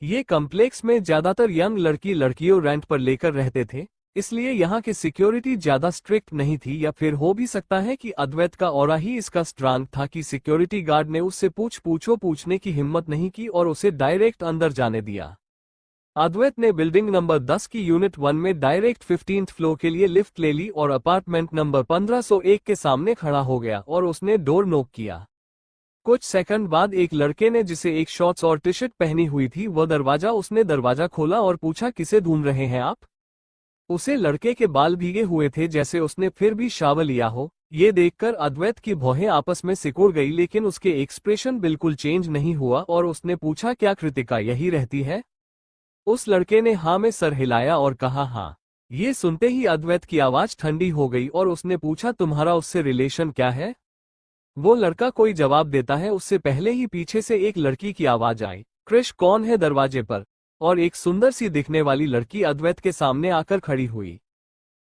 ये कॉम्प्लेक्स में ज्यादातर यंग लड़कियों रेंट पर लेकर रहते थे, इसलिए यहाँ की सिक्योरिटी ज्यादा स्ट्रिक्ट नहीं थी, या फिर हो भी सकता है कि अद्वैत का ऑरा ही इसका स्ट्रांग था कि सिक्योरिटी गार्ड ने उससे पूछने की हिम्मत नहीं की और उसे डायरेक्ट अंदर जाने दिया। अद्वैत ने बिल्डिंग नंबर 10 की यूनिट 1 में डायरेक्ट 15th फ्लोर के लिए लिफ्ट ले ली और अपार्टमेंट नंबर 1501 के सामने खड़ा हो गया और उसने डोर नॉक किया। कुछ सेकंड बाद एक लड़के ने, जिसे एक शॉर्ट्स और टी शर्ट पहनी हुई थी, उसने दरवाजा खोला और पूछा, किसे ढूंढ रहे हैं आप? उसे लड़के के बाल भीगे हुए थे, जैसे उसने फिर भी शावर लिया हो। ये देखकर अद्वैत की भौहें आपस में सिकुड़ गई, लेकिन उसके एक्सप्रेशन बिल्कुल चेंज नहीं हुआ और उसने पूछा, क्या कृतिका यही रहती है? उस लड़के ने हाँ में सर हिलाया और कहा, हाँ। ये सुनते ही अद्वैत की आवाज ठंडी हो गई और उसने पूछा, तुम्हारा उससे रिलेशन क्या है? वो लड़का कोई जवाब देता है उससे पहले ही पीछे से एक लड़की की आवाज आई, क्रिश कौन है दरवाजे पर? और एक सुंदर सी दिखने वाली लड़की अद्वैत के सामने आकर खड़ी हुई।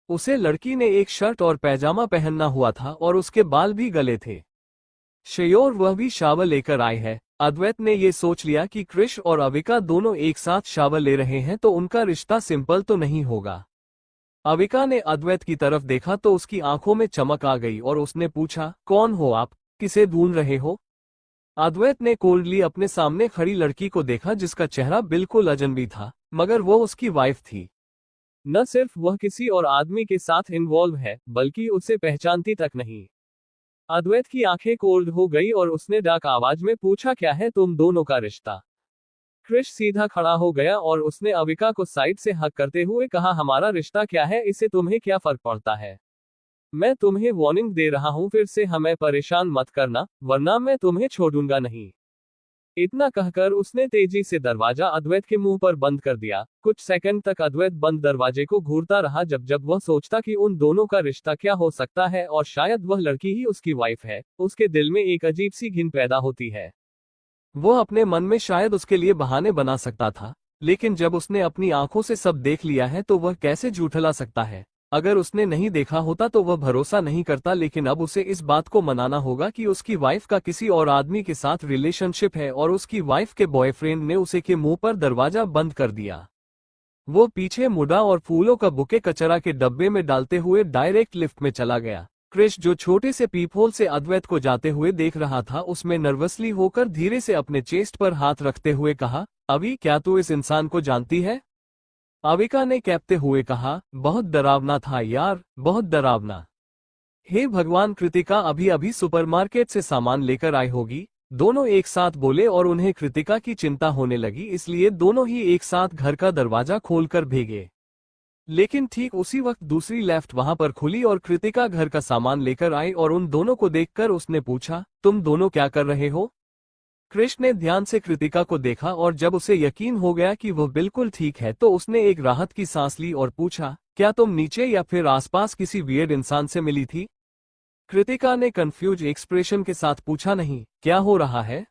उसे लड़की ने एक शर्ट और पैजामा पहनना हुआ था और उसके बाल भी गले थे। श्योर वह भी शावर लेकर आए है। अद्वैत ने ये सोच लिया कि क्रिश और अविका दोनों एक साथ शावर ले रहे हैं तो उनका रिश्ता सिंपल तो नहीं होगा। अविका ने अद्वैत की तरफ देखा तो उसकी आंखों में चमक आ गई और उसने पूछा, कौन हो आप? किसे ढूंढ रहे हो? अद्वैत ने कोल्डली अपने सामने खड़ी लड़की को देखा, जिसका चेहरा बिल्कुल अजनबी था, मगर वो उसकी वाइफ थी। न सिर्फ वह किसी और आदमी के साथ इन्वॉल्व है, बल्कि उसे पहचानती तक नहीं। अद्वैत की आंखें कोल्ड हो गई और उसने डार्क आवाज में पूछा, क्या है तुम दोनों का रिश्ता? क्रिश सीधा खड़ा हो गया और उसने अविका को साइड से हक करते हुए कहा, हमारा रिश्ता क्या है, इससे तुम्हें क्या फर्क पड़ता है? मैं तुम्हें वार्निंग दे रहा हूं, फिर से हमें परेशान मत करना, वरना मैं तुम्हें छोड़ूंगा नहीं। इतना कहकर उसने तेजी से दरवाजा अद्वैत के मुंह पर बंद कर दिया। कुछ सेकंड तक अद्वैत बंद दरवाजे को घूरता रहा, जब जब वह सोचता कि उन दोनों का रिश्ता क्या हो सकता है और शायद वह लड़की ही उसकी वाइफ है, उसके दिल में एक अजीब सी घिन पैदा होती है। वो अपने मन में शायद उसके लिए बहाने बना सकता था, लेकिन जब उसने अपनी आंखों से सब देख लिया है तो वह कैसे झूठला सकता है? अगर उसने नहीं देखा होता तो वह भरोसा नहीं करता, लेकिन अब उसे इस बात को मनाना होगा कि उसकी वाइफ का किसी और आदमी के साथ रिलेशनशिप है और उसकी वाइफ के बॉयफ्रेंड ने उसे के मुंह पर दरवाजा बंद कर दिया। वो पीछे मुड़ा और फूलों का बुके कचरा के डब्बे में डालते हुए डायरेक्ट लिफ्ट में चला गया। क्रिश, जो छोटे से पीपहोल से अद्वैत को जाते हुए देख रहा था, उसमें नर्वसली होकर धीरे से अपने चेस्ट पर हाथ रखते हुए कहा, अभी क्या तू इस इंसान को जानती है? अविका ने कहते हुए कहा, बहुत डरावना था यार, बहुत डरावना। हे भगवान, कृतिका अभी अभी सुपरमार्केट से सामान लेकर आई होगी। दोनों एक साथ बोले और उन्हें कृतिका की चिंता होने लगी, इसलिए दोनों ही एक साथ घर का दरवाजा खोलकर भेगे। लेकिन ठीक उसी वक्त दूसरी लेफ्ट वहां पर खुली और कृतिका घर का सामान लेकर आई और उन दोनों को देखकर उसने पूछा, तुम दोनों क्या कर रहे हो? कृष ने ध्यान से कृतिका को देखा और जब उसे यकीन हो गया कि वह बिल्कुल ठीक है तो उसने एक राहत की सांस ली और पूछा, क्या तुम नीचे या फिर आसपास किसी वियर्ड इंसान से मिली थी? कृतिका ने कंफ्यूज एक्सप्रेशन के साथ पूछा, नहीं, क्या हो रहा है?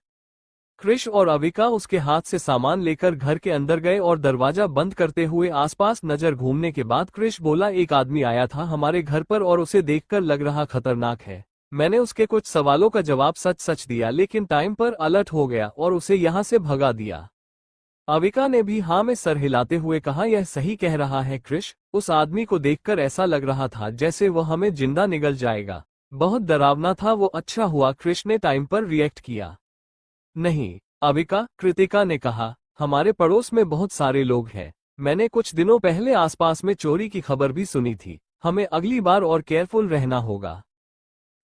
कृष और अविका उसके हाथ से सामान लेकर घर के अंदर गए और दरवाजा बंद करते हुए आसपास नजर घूमने के बाद कृष बोला, एक आदमी आया था हमारे घर पर और उसे देखकर लग रहा खतरनाक है। मैंने उसके कुछ सवालों का जवाब सच सच दिया लेकिन टाइम पर अलर्ट हो गया और उसे यहां से भगा दिया। अविका ने भी हाँ में सर हिलाते हुए कहा, यह सही कह रहा है कृष, उस आदमी को देखकर ऐसा लग रहा था जैसे वह हमें जिंदा निगल जाएगा। बहुत डरावना था वो। अच्छा हुआ कृष ने टाइम पर रिएक्ट किया। नहीं अविका, कृतिका ने कहा, हमारे पड़ोस में बहुत सारे लोग हैं। मैंने कुछ दिनों पहले आसपास में चोरी की खबर भी सुनी थी। हमें अगली बार और केयरफुल रहना होगा।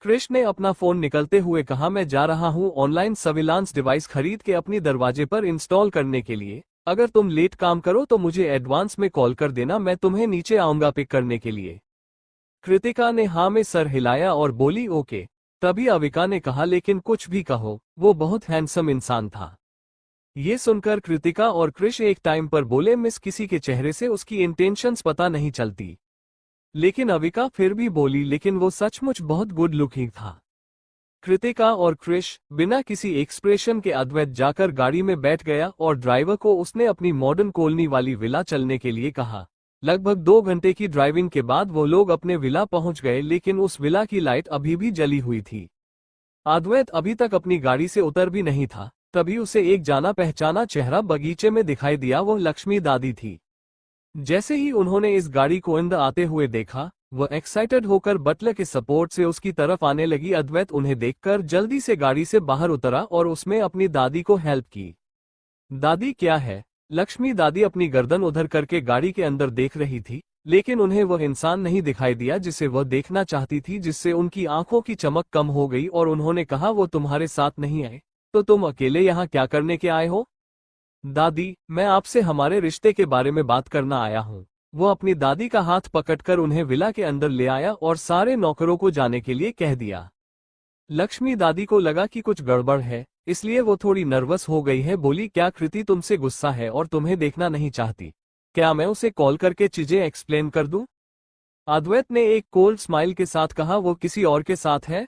कृष ने अपना फोन निकलते हुए कहा, मैं जा रहा हूं ऑनलाइन सर्विलांस डिवाइस खरीद के अपनी दरवाजे पर इंस्टॉल करने के लिए। अगर तुम लेट काम करो तो मुझे एडवांस में कॉल कर देना, मैं तुम्हें नीचे आऊंगा पिक करने के लिए। कृतिका ने हाँ में सर हिलाया और बोली, ओके। तभी अविका ने कहा, लेकिन कुछ भी कहो, वो बहुत हैंडसम इंसान था। ये सुनकर कृतिका और कृष एक टाइम पर बोले, मिस किसी के चेहरे से उसकी इंटेंशंस पता नहीं चलती। लेकिन अविका फिर भी बोली, लेकिन वो सचमुच बहुत गुड लुकिंग था। कृतिका और कृष बिना किसी एक्सप्रेशन के अद्वैत जाकर गाड़ी में बैठ गया और ड्राइवर को उसने अपनी मॉडर्न कॉलोनी वाली विला चलने के लिए कहा। लगभग 2 घंटे की ड्राइविंग के बाद वो लोग अपने विला पहुंच गए लेकिन उस विला की लाइट अभी भी जली हुई थी। अद्वैत अभी तक अपनी गाड़ी से उतर भी नहीं था, तभी उसे एक जाना पहचाना चेहरा बगीचे में दिखाई दिया। वो लक्ष्मी दादी थी। जैसे ही उन्होंने इस गाड़ी को अंदर आते हुए देखा, वह एक्साइटेड होकर बटलर के सपोर्ट से उसकी तरफ आने लगी। अद्वैत उन्हें देखकर जल्दी से गाड़ी से बाहर उतरा और उसमें अपनी दादी को हेल्प की। दादी क्या है? लक्ष्मी दादी अपनी गर्दन उधर करके गाड़ी के अंदर देख रही थी, लेकिन उन्हें वह इंसान नहीं दिखाई दिया जिसे वह देखना चाहती थी, जिससे उनकी आंखों की चमक कम हो गई और उन्होंने कहा, वो तुम्हारे साथ नहीं आए तो तुम अकेले यहाँ क्या करने के आए हो? दादी, मैं आपसे हमारे रिश्ते के बारे में बात करना आया हूँ। वो अपनी दादी का हाथ पकड़कर उन्हें विला के अंदर ले आया और सारे नौकरों को जाने के लिए कह दिया। लक्ष्मी दादी को लगा कि कुछ गड़बड़ है, इसलिए वो थोड़ी नर्वस हो गई है। बोली, क्या कृति तुमसे गुस्सा है और तुम्हें देखना नहीं चाहती? क्या मैं उसे कॉल करके चीजें एक्सप्लेन कर दूं? अद्वैत ने एक कोल्ड स्माइल के साथ कहा, वो किसी और के साथ है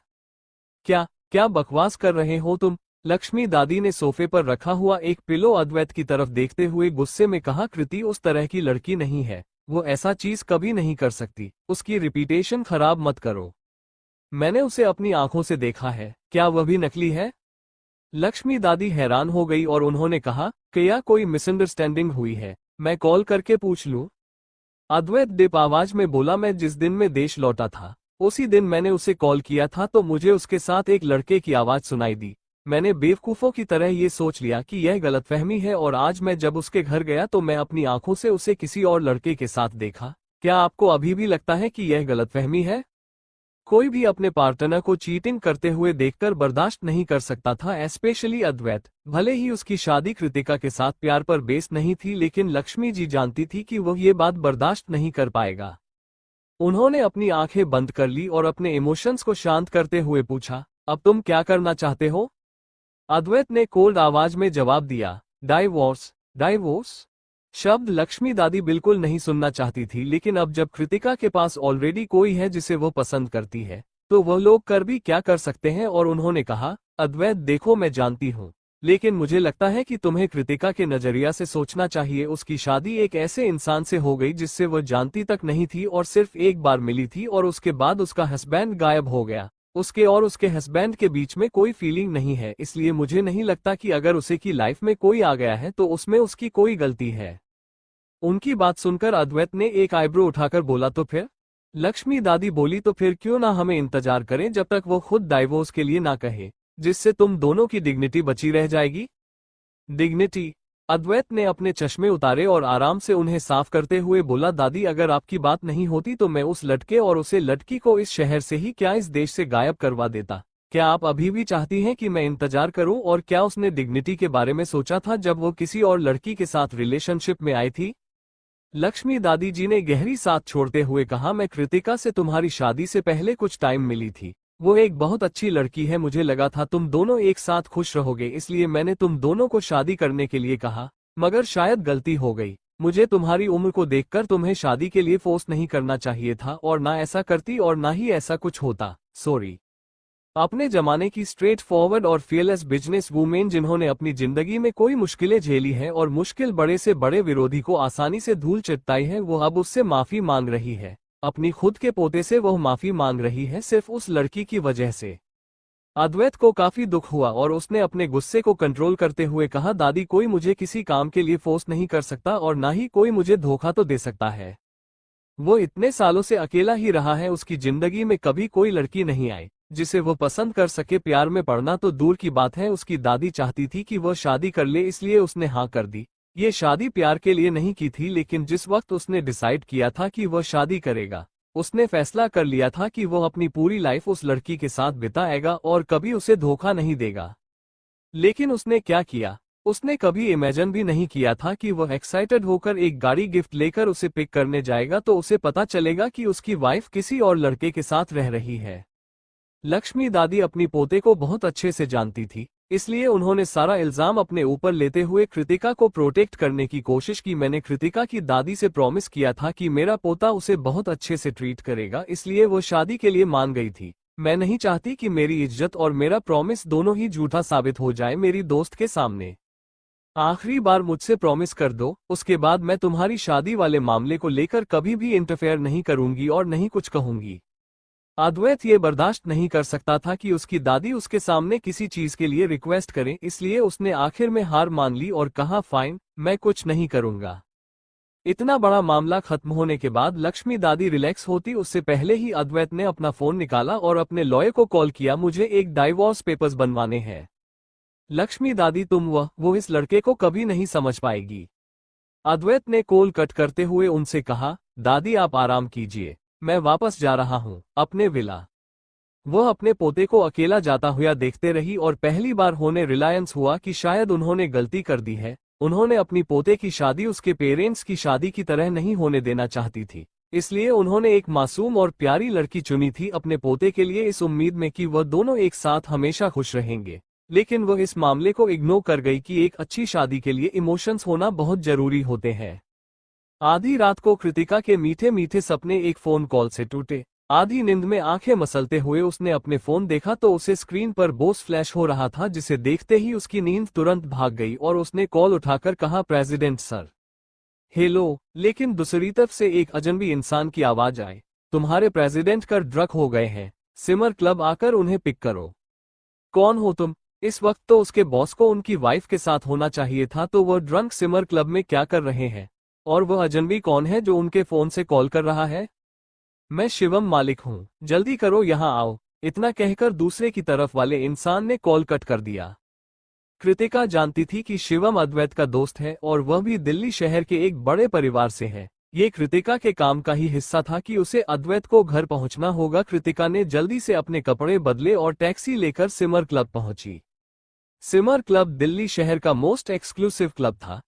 क्या? क्या बकवास कर रहे हो तुम? लक्ष्मी दादी ने सोफे पर रखा हुआ एक पिलो अद्वैत की तरफ देखते हुए गुस्से में कहा, कृति उस तरह की लड़की नहीं है, वो ऐसा चीज कभी नहीं कर सकती। उसकी रिपीटेशन खराब मत करो। मैंने उसे अपनी आंखों से देखा है, क्या वह भी नकली है? लक्ष्मी दादी हैरान हो गई और उन्होंने कहा, क्या कोई मिसअंडरस्टैंडिंग हुई है? मैं कॉल करके पूछ लूं? अद्वैत डिप आवाज में बोला, मैं जिस दिन में देश लौटा था उसी दिन मैंने उसे कॉल किया था तो मुझे उसके साथ एक लड़के की आवाज सुनाई दी। मैंने बेवकूफों की तरह ये सोच लिया कि यह गलतफहमी है और आज मैं जब उसके घर गया तो मैं अपनी आंखों से उसे किसी और लड़के के साथ देखा। क्या आपको अभी भी लगता है कि यह गलतफहमी है? कोई भी अपने पार्टनर को चीटिंग करते हुए देखकर बर्दाश्त नहीं कर सकता था, स्पेशली अद्वैत। भले ही उसकी शादी कृतिका के साथ प्यार पर बेस नहीं थी, लेकिन लक्ष्मी जी जानती थी कि वह ये बात बर्दाश्त नहीं कर पाएगा। उन्होंने अपनी आंखें बंद कर ली और अपने इमोशंस को शांत करते हुए पूछा, अब तुम क्या करना चाहते हो? अद्वैत ने कोल्ड आवाज में जवाब दिया, डाइवोर्स। डाइवोर्स शब्द लक्ष्मी दादी बिल्कुल नहीं सुनना चाहती थी, लेकिन अब जब कृतिका के पास ऑलरेडी कोई है जिसे वो पसंद करती है तो वह लोग कर भी क्या कर सकते हैं। और उन्होंने कहा, अद्वैत देखो, मैं जानती हूँ, लेकिन मुझे लगता है कि तुम्हें कृतिका के नजरिया से सोचना चाहिए। उसकी शादी एक ऐसे इंसान से हो गई जिससे वह जानती तक नहीं थी और सिर्फ एक बार मिली थी और उसके बाद उसका हस्बैंड गायब हो गया। उसके और उसके हस्बैंड के बीच में कोई फीलिंग नहीं है, इसलिए मुझे नहीं लगता कि अगर उसे की लाइफ में कोई आ गया है तो उसमें उसकी कोई गलती है। उनकी बात सुनकर अद्वैत ने एक आईब्रो उठाकर बोला, तो फिर? लक्ष्मी दादी बोली, तो फिर क्यों ना हमें इंतजार करें जब तक वो खुद डाइवोर्स के लिए ना कहे, जिससे तुम दोनों की डिग्निटी बची रह जाएगी। डिग्निटी? अद्वैत ने अपने चश्मे उतारे और आराम से उन्हें साफ करते हुए बोला, दादी अगर आपकी बात नहीं होती तो मैं उस लड़के और उसे लड़की को इस शहर से ही क्या इस देश से गायब करवा देता। क्या आप अभी भी चाहती हैं कि मैं इंतजार करूं? और क्या उसने डिग्निटी के बारे में सोचा था जब वो किसी और लड़की के साथ रिलेशनशिप में आई थी? लक्ष्मी दादी जी ने गहरी सांस छोड़ते हुए कहा, मैं कृतिका से तुम्हारी शादी से पहले कुछ टाइम मिली थी। वो एक बहुत अच्छी लड़की है, मुझे लगा था तुम दोनों एक साथ खुश रहोगे, इसलिए मैंने तुम दोनों को शादी करने के लिए कहा। मगर शायद गलती हो गई। मुझे तुम्हारी उम्र को देखकर तुम्हें शादी के लिए फोर्स नहीं करना चाहिए था, और ना ऐसा करती और ना ही ऐसा कुछ होता। सॉरी। अपने जमाने की स्ट्रेट फॉरवर्ड और फियरलेस बिजनेस वूमेन जिन्होंने अपनी जिंदगी में कोई मुश्किलें झेली हैं और मुश्किल बड़े से बड़े विरोधी को आसानी से धूल चटाई है, वो अब उससे माफी मांग रही है। अपनी खुद के पोते से वह माफी मांग रही है, सिर्फ उस लड़की की वजह से। अद्वैत को काफी दुख हुआ और उसने अपने गुस्से को कंट्रोल करते हुए कहा, दादी कोई मुझे किसी काम के लिए फोर्स नहीं कर सकता और ना ही कोई मुझे धोखा तो दे सकता है। वो इतने सालों से अकेला ही रहा है, उसकी जिंदगी में कभी कोई लड़की नहीं आई जिसे वो पसंद कर सके। प्यार में पड़ना तो दूर की बात है, उसकी दादी चाहती थी कि वह शादी कर ले, इसलिए उसने हाँ कर दी। ये शादी प्यार के लिए नहीं की थी, लेकिन जिस वक्त उसने डिसाइड किया था कि वह शादी करेगा, उसने फैसला कर लिया था कि वह अपनी पूरी लाइफ उस लड़की के साथ बिताएगा और कभी उसे धोखा नहीं देगा। लेकिन उसने क्या किया? उसने कभी इमेजिन भी नहीं किया था कि वह एक्साइटेड होकर एक गाड़ी गिफ्ट लेकर उसे पिक करने जाएगा तो उसे पता चलेगा कि उसकी वाइफ किसी और लड़के के साथ रह रही है। लक्ष्मी दादी अपनी पोते को बहुत अच्छे से जानती थी, इसलिए उन्होंने सारा इल्जाम अपने ऊपर लेते हुए कृतिका को प्रोटेक्ट करने की कोशिश की। मैंने कृतिका की दादी से प्रॉमिस किया था कि मेरा पोता उसे बहुत अच्छे से ट्रीट करेगा, इसलिए वो शादी के लिए मान गई थी। मैं नहीं चाहती कि मेरी इज्जत और मेरा प्रॉमिस दोनों ही झूठा साबित हो जाए मेरी दोस्त के सामने। आखिरी बार मुझसे प्रॉमिस कर दो, उसके बाद मैं तुम्हारी शादी वाले मामले को लेकर कभी भी इंटरफेयर नहीं करूंगी और नहीं कुछ कहूंगी। अद्वैत ये बर्दाश्त नहीं कर सकता था कि उसकी दादी उसके सामने किसी चीज के लिए रिक्वेस्ट करे, इसलिए उसने आखिर में हार मान ली और कहा, फाइन, मैं कुछ नहीं करूंगा। इतना बड़ा मामला खत्म होने के बाद लक्ष्मी दादी रिलैक्स होती उससे पहले ही अद्वैत ने अपना फोन निकाला और अपने लॉयर को कॉल किया, मुझे एक डाइवोर्स पेपर्स बनवाने हैं। लक्ष्मी दादी तुम वो इस लड़के को कभी नहीं समझ पाएगी। अद्वैत ने कॉल कट करते हुए उनसे कहा, दादी आप आराम कीजिए, मैं वापस जा रहा हूं अपने विला। वह अपने पोते को अकेला जाता हुआ देखते रही और पहली बार होने रिलायंस हुआ कि शायद उन्होंने गलती कर दी है। उन्होंने अपनी पोते की शादी उसके पेरेंट्स की शादी की तरह नहीं होने देना चाहती थी, इसलिए उन्होंने एक मासूम और प्यारी लड़की चुनी थी अपने पोते के लिए, इस उम्मीद में कि वह दोनों एक साथ हमेशा खुश रहेंगे। लेकिन वह इस मामले को इग्नोर कर गई कि एक अच्छी शादी के लिए इमोशंस होना बहुत जरूरी होते हैं। आधी रात को कृतिका के मीठे मीठे सपने एक फोन कॉल से टूटे। आधी नींद में आंखें मसलते हुए उसने अपने फोन देखा तो उसे स्क्रीन पर बॉस फ्लैश हो रहा था, जिसे देखते ही उसकी नींद तुरंत भाग गई और उसने कॉल उठाकर कहा, प्रेसिडेंट सर। हेलो। लेकिन दूसरी तरफ से एक अजनबी इंसान की आवाज आई, तुम्हारे प्रेसिडेंट कर ड्रग हो गए हैं, सिमर क्लब आकर उन्हें पिक करो। कौन हो तुम? इस वक्त तो उसके बॉस को उनकी वाइफ के साथ होना चाहिए था, तो वह ड्रंक सिमर क्लब में क्या कर रहे हैं? और वह अजनबी कौन है जो उनके फोन से कॉल कर रहा है? मैं शिवम मालिक हूं, जल्दी करो यहां आओ। इतना कहकर दूसरे की तरफ वाले इंसान ने कॉल कट कर दिया। कृतिका जानती थी कि शिवम अद्वैत का दोस्त है और वह भी दिल्ली शहर के एक बड़े परिवार से है। ये कृतिका के काम का ही हिस्सा था कि उसे अद्वैत को घर पहुंचना होगा। कृतिका ने जल्दी से अपने कपड़े बदले और टैक्सी लेकर सिमर क्लब पहुंची। सिमर क्लब दिल्ली शहर का मोस्ट एक्सक्लूसिव क्लब था।